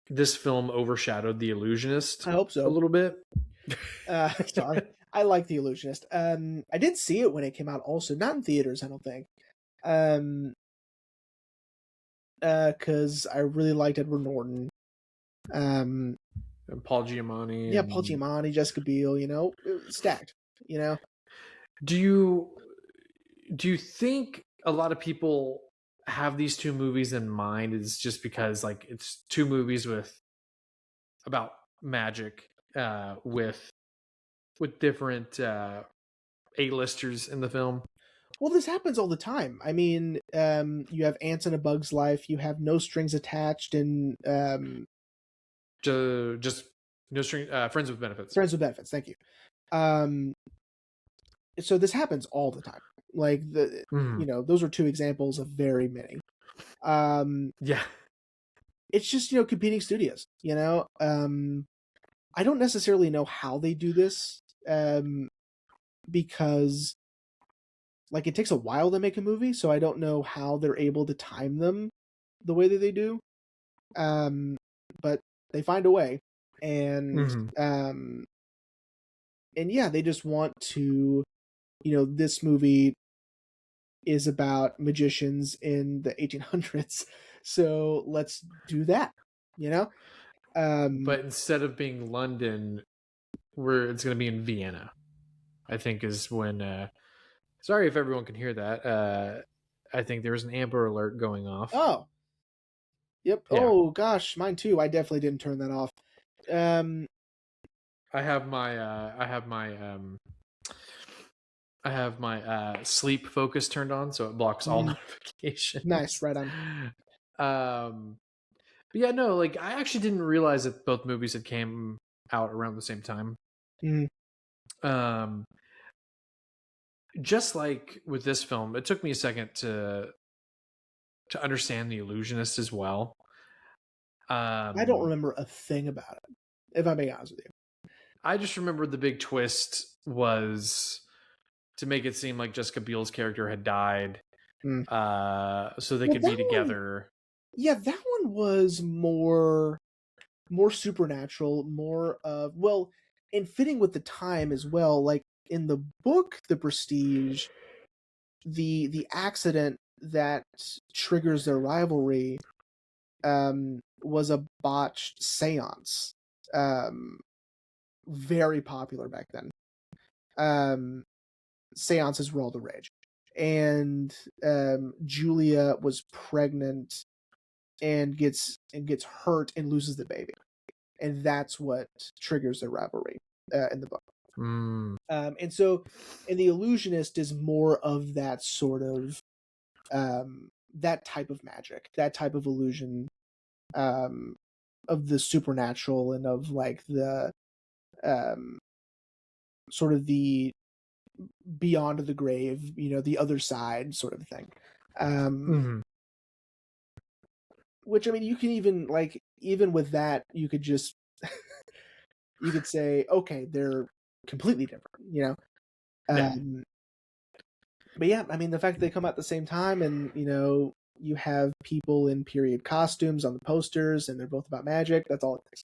this film overshadowed The Illusionist I hope a so. little bit. Sorry. I like The Illusionist. I did see it when it came out also, not in theaters, I don't think. Um, cause I really liked Edward Norton. Um, And Paul Giamatti. yeah, Paul And Giamatti, Jessica Biel, stacked, you know? do you think a lot of people have these two movies in mind? Is just because like it's two movies with about magic, with different A-listers in the film. Well, this happens all the time. I mean, you have Ants in a Bug's Life, you have No Strings Attached, and Just no string, Friends with Benefits. Friends with Benefits. Thank you. Um, so this happens all the time. Like those are two examples of very many. Yeah. It's just competing studios. I don't necessarily know how they do this, because like it takes a while to make a movie, so I don't know how they're able to time them the way that they do. But they find a way, and and yeah, they just want to, this movie is about magicians in the 1800s, so let's do that. But instead of being London, it's going to be in Vienna. I think is when. Sorry if everyone can hear that. I think there's an Amber Alert going off. Oh, yep. Yeah. Oh gosh, mine too. I definitely didn't turn that off. I have my sleep focus turned on, so it blocks all notifications. Nice, right on. But yeah, no, like I actually didn't realize that both movies had came out around the same time. Just like with this film, it took me a second to understand The Illusionist as well. I don't remember a thing about it, if I'm being honest with you. I just remember the big twist was to make it seem like Jessica Biel's character had died, so they could be together. Yeah, that one was more supernatural, more of and fitting with the time as well. Like in the book, The Prestige, the accident that triggers their rivalry was a botched seance. Very popular back then. Seances were all the rage. And Julia was pregnant and gets hurt and loses the baby. And that's what triggers their rivalry in the book. And so, and The Illusionist is more of that sort of that type of magic, that type of illusion, of the supernatural and of like the sort of the beyond the grave, the other side sort of thing. Which, I mean, you can even with that, you could just you could say, okay, they're completely different, But yeah, I mean, the fact that they come out at the same time, and you have people in period costumes on the posters, and they're both about magic. That's all it takes.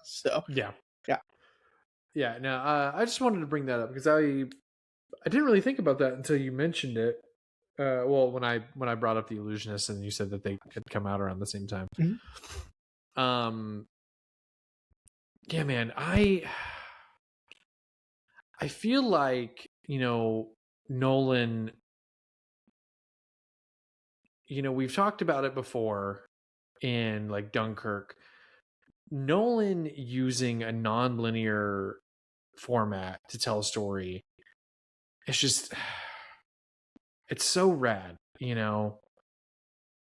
So yeah. No, I just wanted to bring that up because I didn't really think about that until you mentioned it. Well, when I brought up The Illusionist and you said that they had come out around the same time. Yeah, man, I feel like Nolan. We've talked about it before in like Dunkirk. Nolan using a non-linear format to tell a story. It's so rad,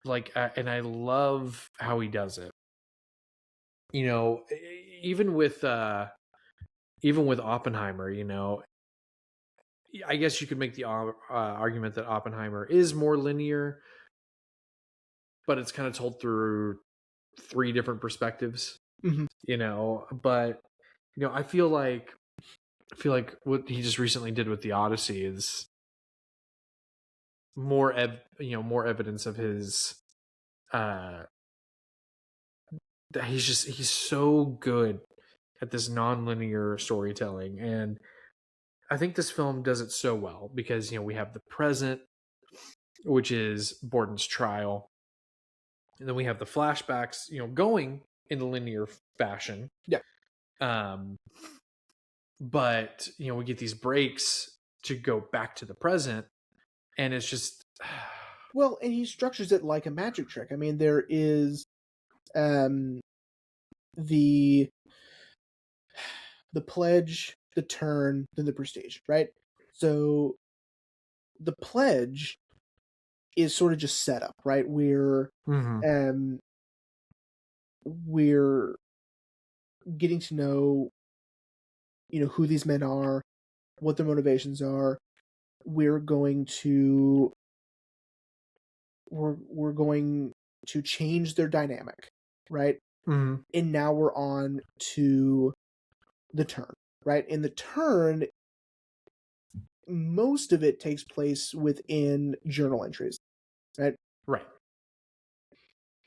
like, and I love how he does it. Even with Oppenheimer, I guess you could make the argument that Oppenheimer is more linear, but it's kind of told through three different perspectives. But I feel like what he just recently did with the Odyssey is more more evidence of his he's so good at this non-linear storytelling, and I think this film does it so well because we have the present, which is Borden's trial, and then we have the flashbacks, going in the linear fashion. Yeah. Um, but we get these breaks to go back to the present, and it's just Well, and he structures it like a magic trick. I mean, there is the pledge, the turn, then the prestige, right? So the pledge is sort of just set up, right? mm-hmm. We're getting to know who these men are, what their motivations are. We're going to change their dynamic, right? Mm-hmm. And now we're on to the turn, right? And the turn, most of it takes place within journal entries, right? Right.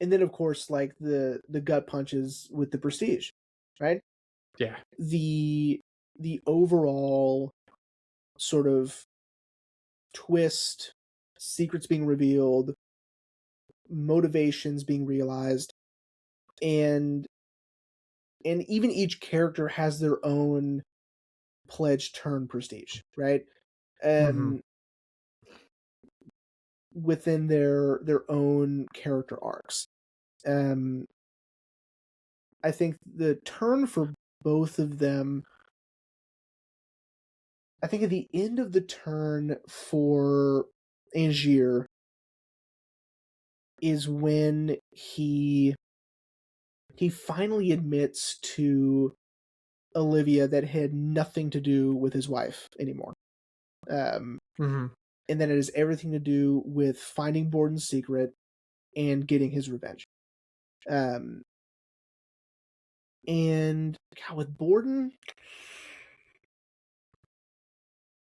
And then of course, like the gut punches with the prestige, right? Yeah. The overall sort of twist, secrets being revealed, motivations being realized, and even each character has their own pledge turn prestige, right? Mm-hmm. Within their own character arcs. Um, I think the turn for both of them. I think at the end of the turn for Angier is when he finally admits to Olivia that had nothing to do with his wife anymore. Mm-hmm. And that it has everything to do with finding Borden's secret and getting his revenge. And God, with Borden,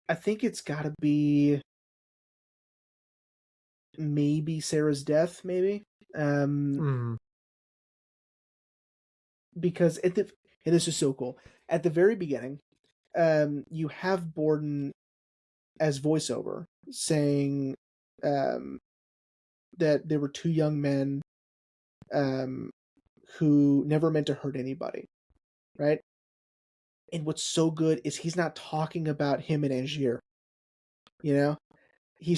I think it's got to be maybe Sarah's death, maybe. Mm-hmm. Because and this is so cool. At the very beginning, you have Borden as voiceover saying that there were two young men who never meant to hurt anybody, right? And what's so good is he's not talking about him and Angier, he's Yeah.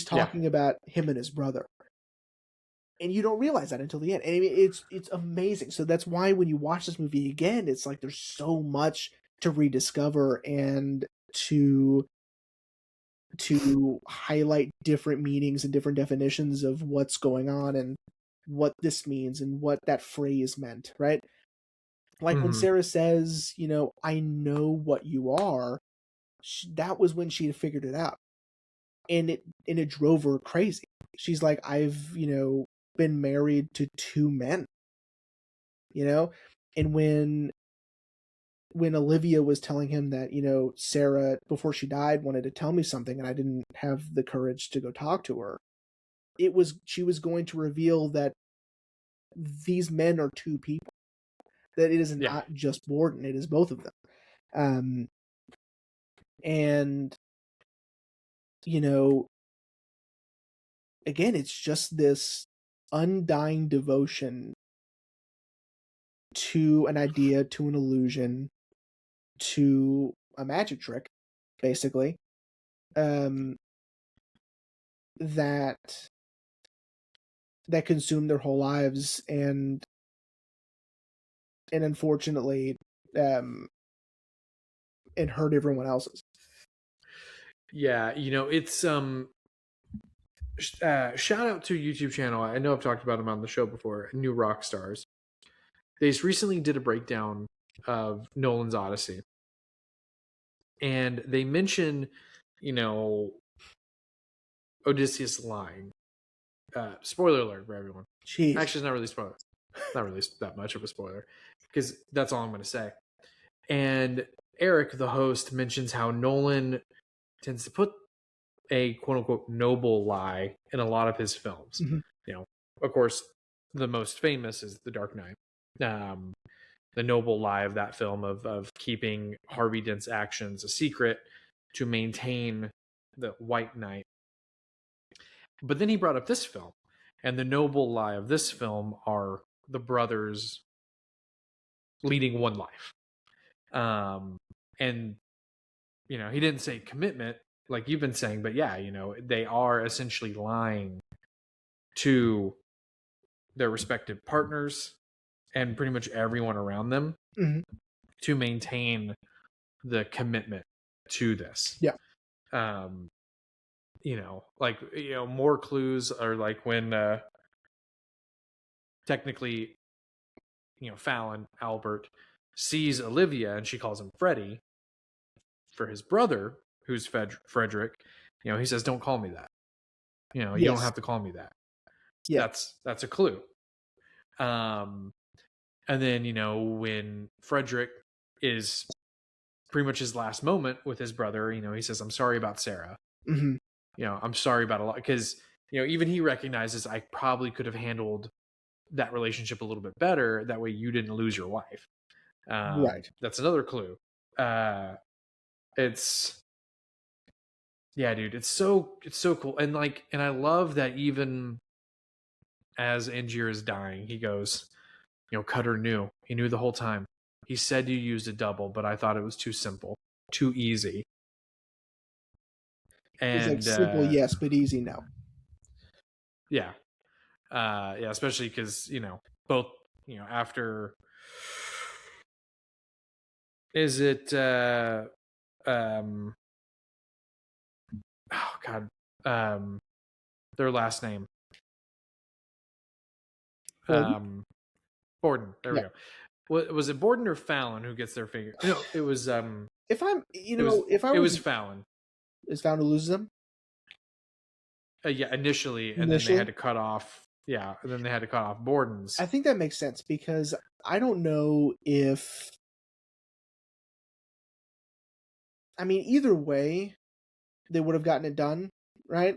talking about him and his brother. And you don't realize that until the end. And I mean, it's amazing. So that's why when you watch this movie again, it's like there's so much to rediscover and to highlight different meanings and different definitions of what's going on and what this means and what that phrase meant, right? Like when Mm-hmm. Sarah says, I know what you are, that was when she had figured it out. And it drove her crazy. She's like, I've, been married to two men, and when Olivia was telling him that, Sarah, before she died, wanted to tell me something and I didn't have the courage to go talk to her, she was going to reveal that these men are two people, that it is not just Borden, it is both of them. And, again, it's just this undying devotion to an idea, to an illusion, to a magic trick, basically, that consumed their whole lives and unfortunately and hurt everyone else's. Yeah, it's shout out to a YouTube channel. I know I've talked about them on the show before, New Rock Stars. They just recently did a breakdown of Nolan's Odyssey. And they mention, Odysseus lying. Spoiler alert for everyone. Jeez. Actually, it's not really spoiler. Not really that much of a spoiler, because that's all I'm going to say. And Eric, the host, mentions how Nolan tends to put a quote unquote noble lie in a lot of his films. Mm-hmm. Of course, the most famous is The Dark Knight. um, the noble lie of that film of keeping Harvey Dent's actions a secret to maintain the White Knight. But then he brought up this film, and the noble lie of this film are the brothers leading one life. And he didn't say commitment like you've been saying, but yeah, they are essentially lying to their respective partners and pretty much everyone around them Mm-hmm. to maintain the commitment to this. Yeah. More clues are like when technically, Fallon, Albert, sees Olivia and she calls him Freddie for his brother, who's Frederick. He says, "Don't call me that. You don't have to call me that." Yeah. That's a clue. And then, when Frederick is pretty much his last moment with his brother, he says, "I'm sorry about Sarah." Mm-hmm. I'm sorry about a lot, because, even he recognizes I probably could have handled that relationship a little bit better. That way you didn't lose your wife. Right. That's another clue. It's, yeah, dude, it's so cool. And I love that even as Angier is dying, he goes, Cutter knew. He knew the whole time. He said you used a double, but I thought it was too simple, too easy. It's like And simple, yes, but easy, no. yeah, especially because both after, is it oh god, their last name, Borden? Borden. There we Yeah. go. Was it Borden or Fallon who gets their finger? No, it was If I'm, it was Fallon. Is Fallon who loses them? Yeah, initially, and then they had to cut off. Yeah, and then they had to cut off Borden's. I think that makes sense because I don't know if. I mean, either way, they would have gotten it done, right?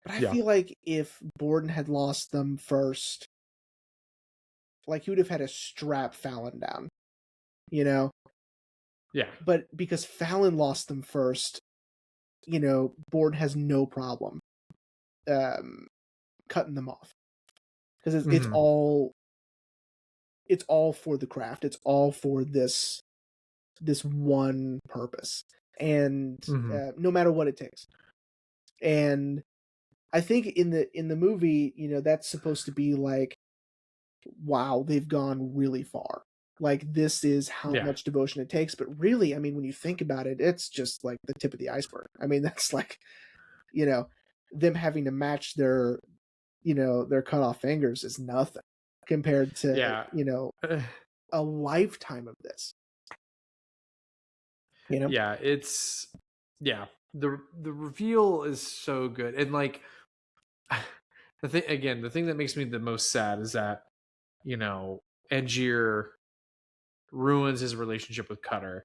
But I feel like if Borden had lost them first, like he would have had to strap Fallon down, Yeah. But because Fallon lost them first, Borden has no problem cutting them off because it's all for the craft. It's all for this one purpose, and no matter what it takes. And I think in the movie, that's supposed to be like, wow, they've gone really far. Like this is how much devotion it takes. But really, I mean, when you think about it, it's just like the tip of the iceberg. I mean, that's like, them having to match their cut off fingers is nothing compared to, a lifetime of this. Yeah, it's the reveal is so good. And like the thing that makes me the most sad is that, Angier ruins his relationship with Cutter.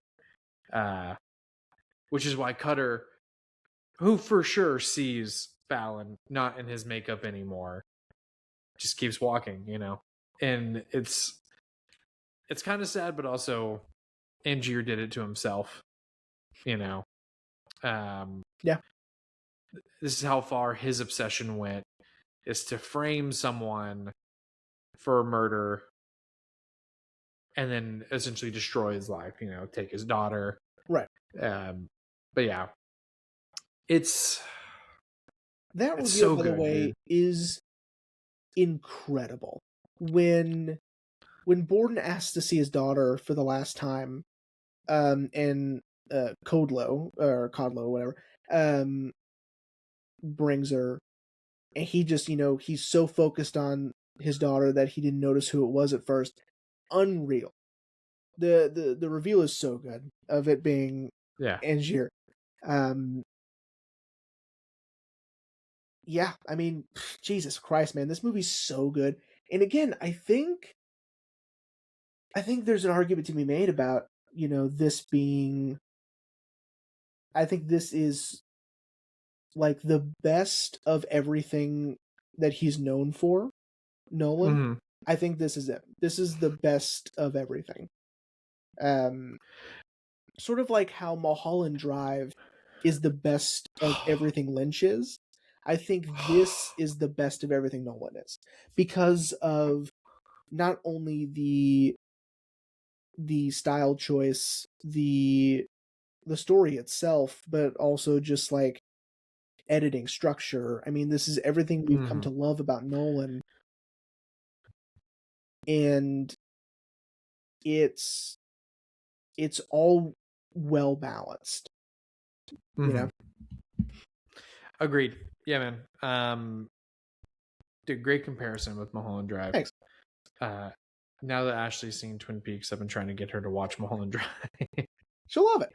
Which is why Cutter, who for sure sees Fallon not in his makeup anymore, just keeps walking, And it's kind of sad, but also Angier did it to himself. Yeah. This is how far his obsession went, is to frame someone for murder and then essentially destroy his life, take his daughter. Right. But yeah, it's that reveal, so by the way, dude. is incredible. When Borden asks to see his daughter for the last time, and Codlow or Codlow, whatever, brings her, and he just, he's so focused on his daughter that he didn't notice who it was at first. Unreal. The reveal is so good of it being Angier. Yeah, I mean, Jesus Christ, man, this movie's so good. And again, I think there's an argument to be made about, this being, I think this is like the best of everything that he's known for, Nolan. I think this is it. This is the best of everything. Sort of like how Mulholland Drive is the best of everything Lynch is. I think this is the best of everything Nolan is, because of not only the style choice, the story itself, but also just like editing, structure. I mean, this is everything we've come to love about Nolan, and it's all well balanced. You know, Agreed. Yeah, man. Dude, great comparison with Mulholland Drive. Thanks. Now that Ashley's seen Twin Peaks, I've been trying to get her to watch Mulholland Drive. She'll love it.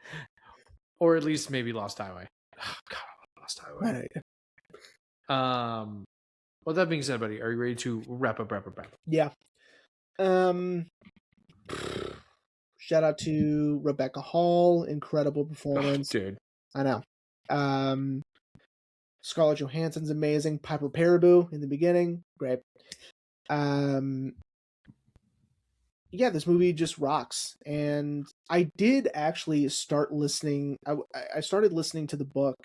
Or at least maybe Lost Highway. Oh, God, I love Lost Highway. Right. Well, that being said, buddy, are you ready to wrap up? Yeah. Shout out to Rebecca Hall, incredible performance. Oh, dude. I know. Scarlett Johansson's amazing. Piper Perabo in the beginning, great. Yeah, this movie just rocks. And I did actually start listening. I started listening to the book.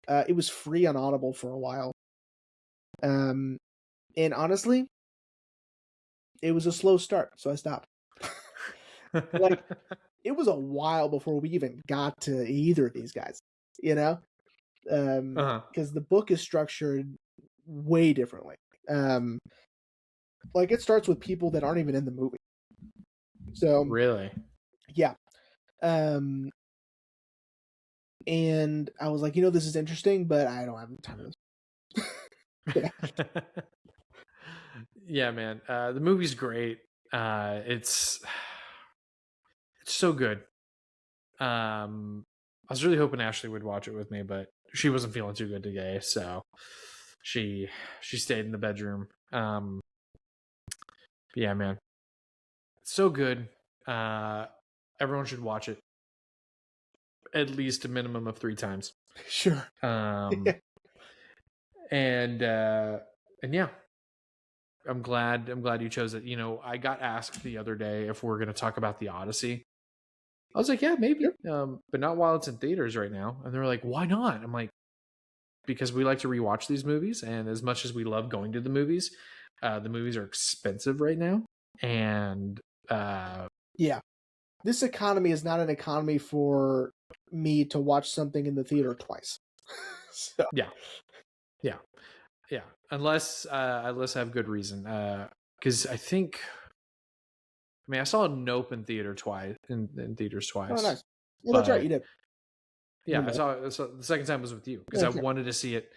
It was free on Audible for a while. And honestly, it was a slow start, so I stopped. Like, it was a while before we even got to either of these guys, you know? Because the book is structured way differently. Like, it starts with people that aren't even in the movie. So really, yeah. And I was like, this is interesting, but I don't have the time for this. Yeah, man. The movie's great. It's so good. I was really hoping Ashley would watch it with me, but she wasn't feeling too good today, so she stayed in the bedroom. Yeah, man. It's so good. Everyone should watch it at least a minimum of 3 times. Sure. And yeah. I'm glad you chose it. I got asked the other day if we're going to talk about the Odyssey. I was like, yeah, maybe. Sure. But not while it's in theaters right now. And they were like, why not? I'm like, because we like to rewatch these movies. And as much as we love going to the movies are expensive right now. And yeah, this economy is not an economy for me to watch something in the theater twice. So. Yeah. Unless I have good reason. Because I saw Nope in theater twice. In theaters twice. Oh, nice. Well, that's right. You did. Yeah, I saw the second time was with you because I wanted to see it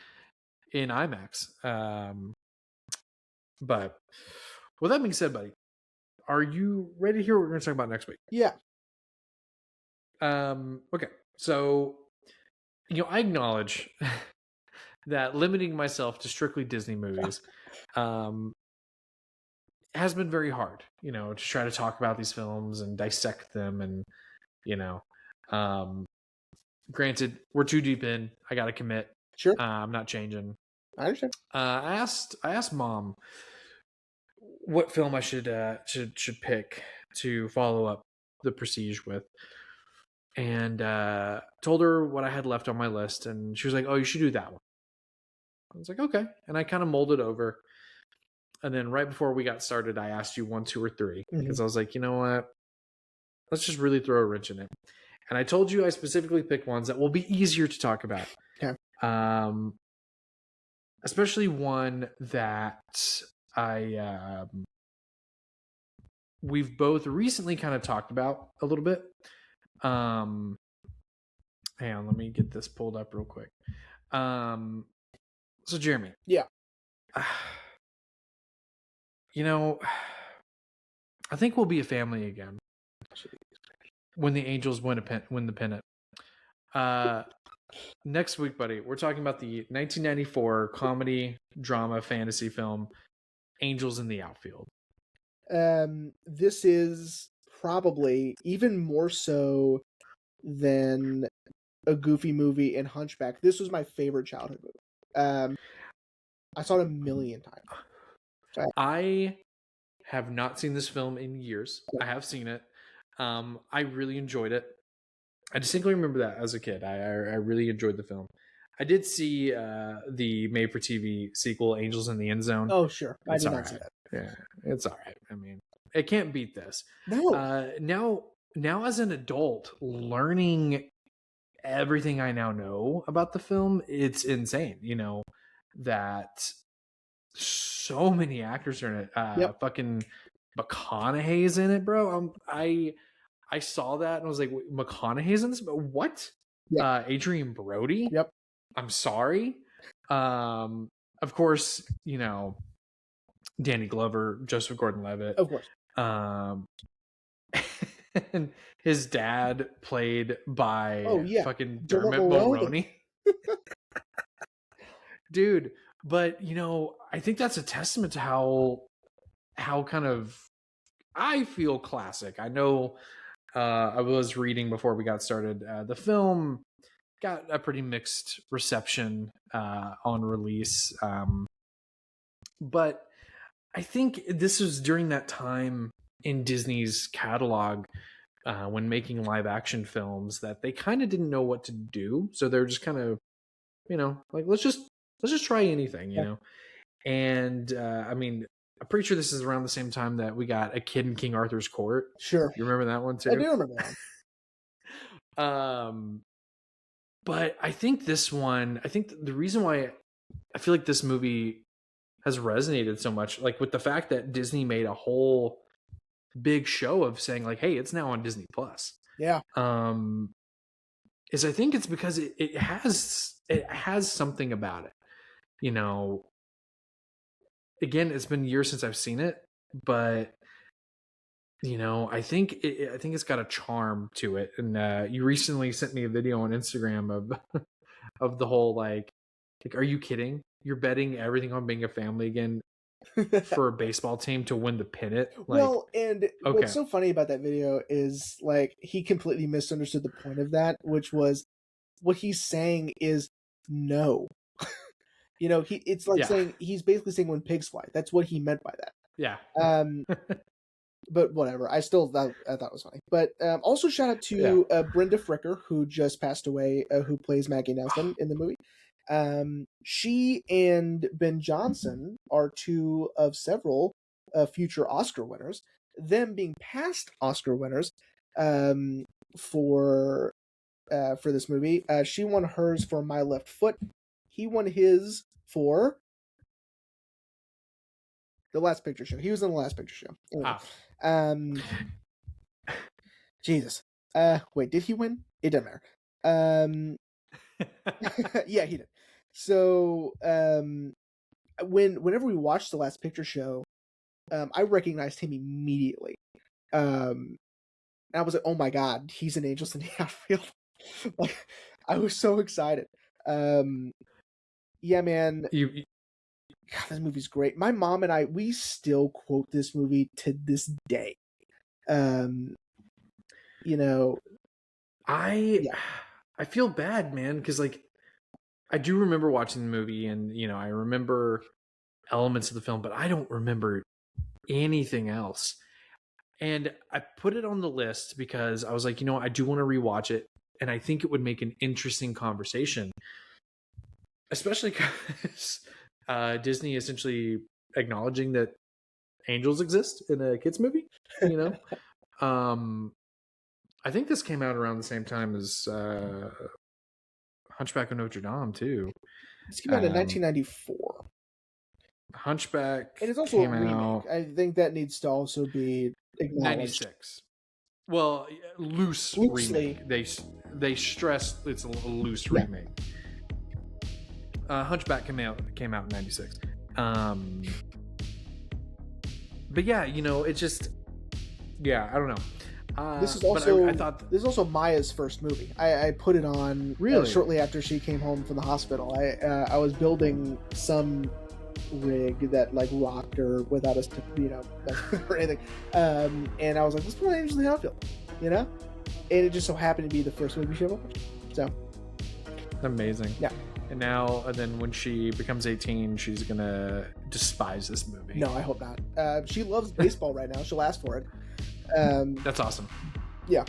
in IMAX. But with that being said, buddy, are you ready to hear what we're going to talk about next week? Yeah. Okay. So, I acknowledge that limiting myself to strictly Disney movies has been very hard, to try to talk about these films and dissect them and, granted, we're too deep in. I got to commit. Sure. I'm not changing. I understand. I asked Mom what film I should pick to follow up The Prestige with, and told her what I had left on my list, and she was like, "Oh, you should do that one." I was like, "Okay," and I kind of mulled it over, and then right before we got started, I asked you 1, 2, or 3 because I was like, you know what? Let's just really throw a wrench in it. And I told you I specifically picked ones that will be easier to talk about. Okay. Especially one that we've both recently kind of talked about a little bit. Hang on, let me get this pulled up real quick. So Jeremy. Yeah. I think we'll be a family again when the Angels win the pennant. Next week, buddy, we're talking about the 1994 comedy drama fantasy film Angels in the Outfield. This is probably even more so than a Goofy movie and Hunchback. This was my favorite childhood movie. I saw it a million times. I have not seen this film in years. I have seen it. I really enjoyed it. I distinctly remember that as a kid. I really enjoyed the film. I did see the made-for-TV sequel, Angels in the End Zone. Oh, sure. I It's did all not see right. that. Yeah, it's all right. I mean, it can't beat this. No. Now as an adult, learning everything I now know about the film, it's insane. You know, that so many actors are in it. Yep. Fucking McConaughey's in it, bro. I saw that and I was like, wait, McConaughey's in this? But what? Yeah. Adrian Brody? Yep. I'm sorry. Of course, you know, Danny Glover, Joseph Gordon-Levitt. Of course. And his dad played by fucking Dermot Mulroney. Dude, but you know, I think that's a testament to how kind of I feel classic. I know I was reading before we got started. The film got a pretty mixed reception on release. But I think this was during that time in Disney's catalog when making live action films that they kind of didn't know what to do. So they're just kind of, you know, like, let's just try anything, you know? And I mean, I'm pretty sure this is around the same time that we got A Kid in King Arthur's Court. Sure. You remember that one too? I do remember that one. But I think this one, the reason why I feel like this movie has resonated so much, like with the fact that Disney made a whole big show of saying like, hey, it's now on Disney Plus. Yeah. Is I think it's because it has something about it. You know, again, it's been years since I've seen it, but you know, I think it's got a charm to it. And you recently sent me a video on Instagram of the whole like, are you kidding? You're betting everything on being a family again for a baseball team to win the pennant? Like, well, and what's so funny about that video is like he completely misunderstood the point of that, which was what he's saying is no. You know, it's like saying, he's basically saying when pigs fly. That's what he meant by that. Yeah. But whatever. I thought it was funny. But also shout out to Brenda Fricker, who just passed away, who plays Maggie Nelson in the movie. She and Ben Johnson are two of several future Oscar winners. Them being past Oscar winners for this movie. She won hers for My Left Foot. He won his for The Last Picture Show. He was in The Last Picture Show. Anyway, Jesus. Wait, did he win? It doesn't matter. Yeah, he did. So, whenever we watched The Last Picture Show, I recognized him immediately. And I was like, oh my God, he's in Angels in the Outfield. Like, I was so excited. Yeah, man. God, this movie's great. My mom and I, we still quote this movie to this day. You know, I feel bad, man, because like I do remember watching the movie, and you know, I remember elements of the film, but I don't remember anything else. And I put it on the list because I was like, you know, I do want to rewatch it, and I think it would make an interesting conversation, especially because Disney essentially acknowledging that angels exist in a kids movie. You know, I think this came out around the same time as Hunchback of Notre Dame too. This came out in 1994. Hunchback, and it's also a remake. I think that needs to also be acknowledged. 96. Well, loosely. Remake. They stress it's a loose remake. Hunchback came out in 96. But yeah, you know, it just, I don't know. This is also I thought this is also Maya's first movie. I put it on shortly after she came home from the hospital. I was building some rig that like rocked her without us to, you know, or anything. And I was like, let's put Angels in the Outfield, you know? And it just so happened to be the first movie she ever watched. So amazing. Yeah. And then when she becomes 18, she's gonna despise this movie. No, I hope not. She loves baseball right now. She'll ask for it. That's awesome. Yeah.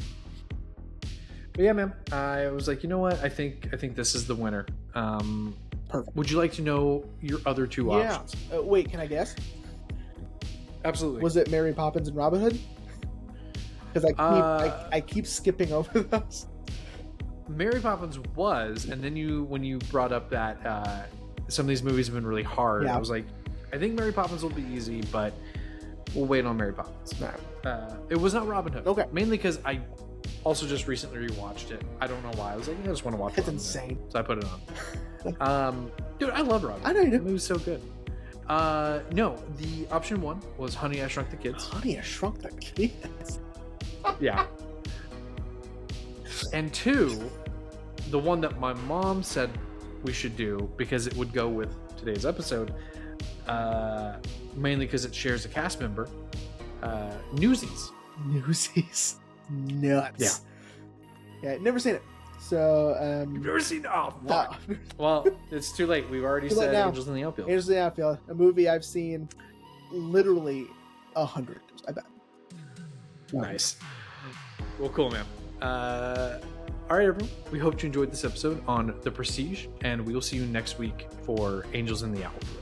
But yeah, man, I was like, you know what? I think this is the winner. Perfect. Would you like to know your other two options? Wait, can I guess? Absolutely. Was it Mary Poppins and Robin Hood? Because I keep skipping over those. Mary Poppins was, and then when you brought up that some of these movies have been really hard, I was like, I think Mary Poppins will be easy, but we'll wait on Mary Poppins. It was not Robin Hood. Okay. Mainly because I also just recently rewatched it. I don't know why. I was like, I just want to watch it. That's insane. So I put it on. Dude, I love Robin Hood. I know you do. The movie's so good. No, the option one was Honey, I Shrunk the Kids. Honey, I Shrunk the Kids. Yeah. And two, the one that my mom said we should do because it would go with today's episode, mainly because it shares a cast member, Newsies. Newsies. Nuts. Yeah. Yeah, never seen it. So, You've never seen? Oh, fuck. Well, it's too late. We've already said Angels in the Outfield. Angels in the Outfield, a movie I've seen literally 100 times, I bet. Nice. Well, cool, man. All right, everyone. We hope you enjoyed this episode on The Prestige, and we will see you next week for Angels in the Outfield.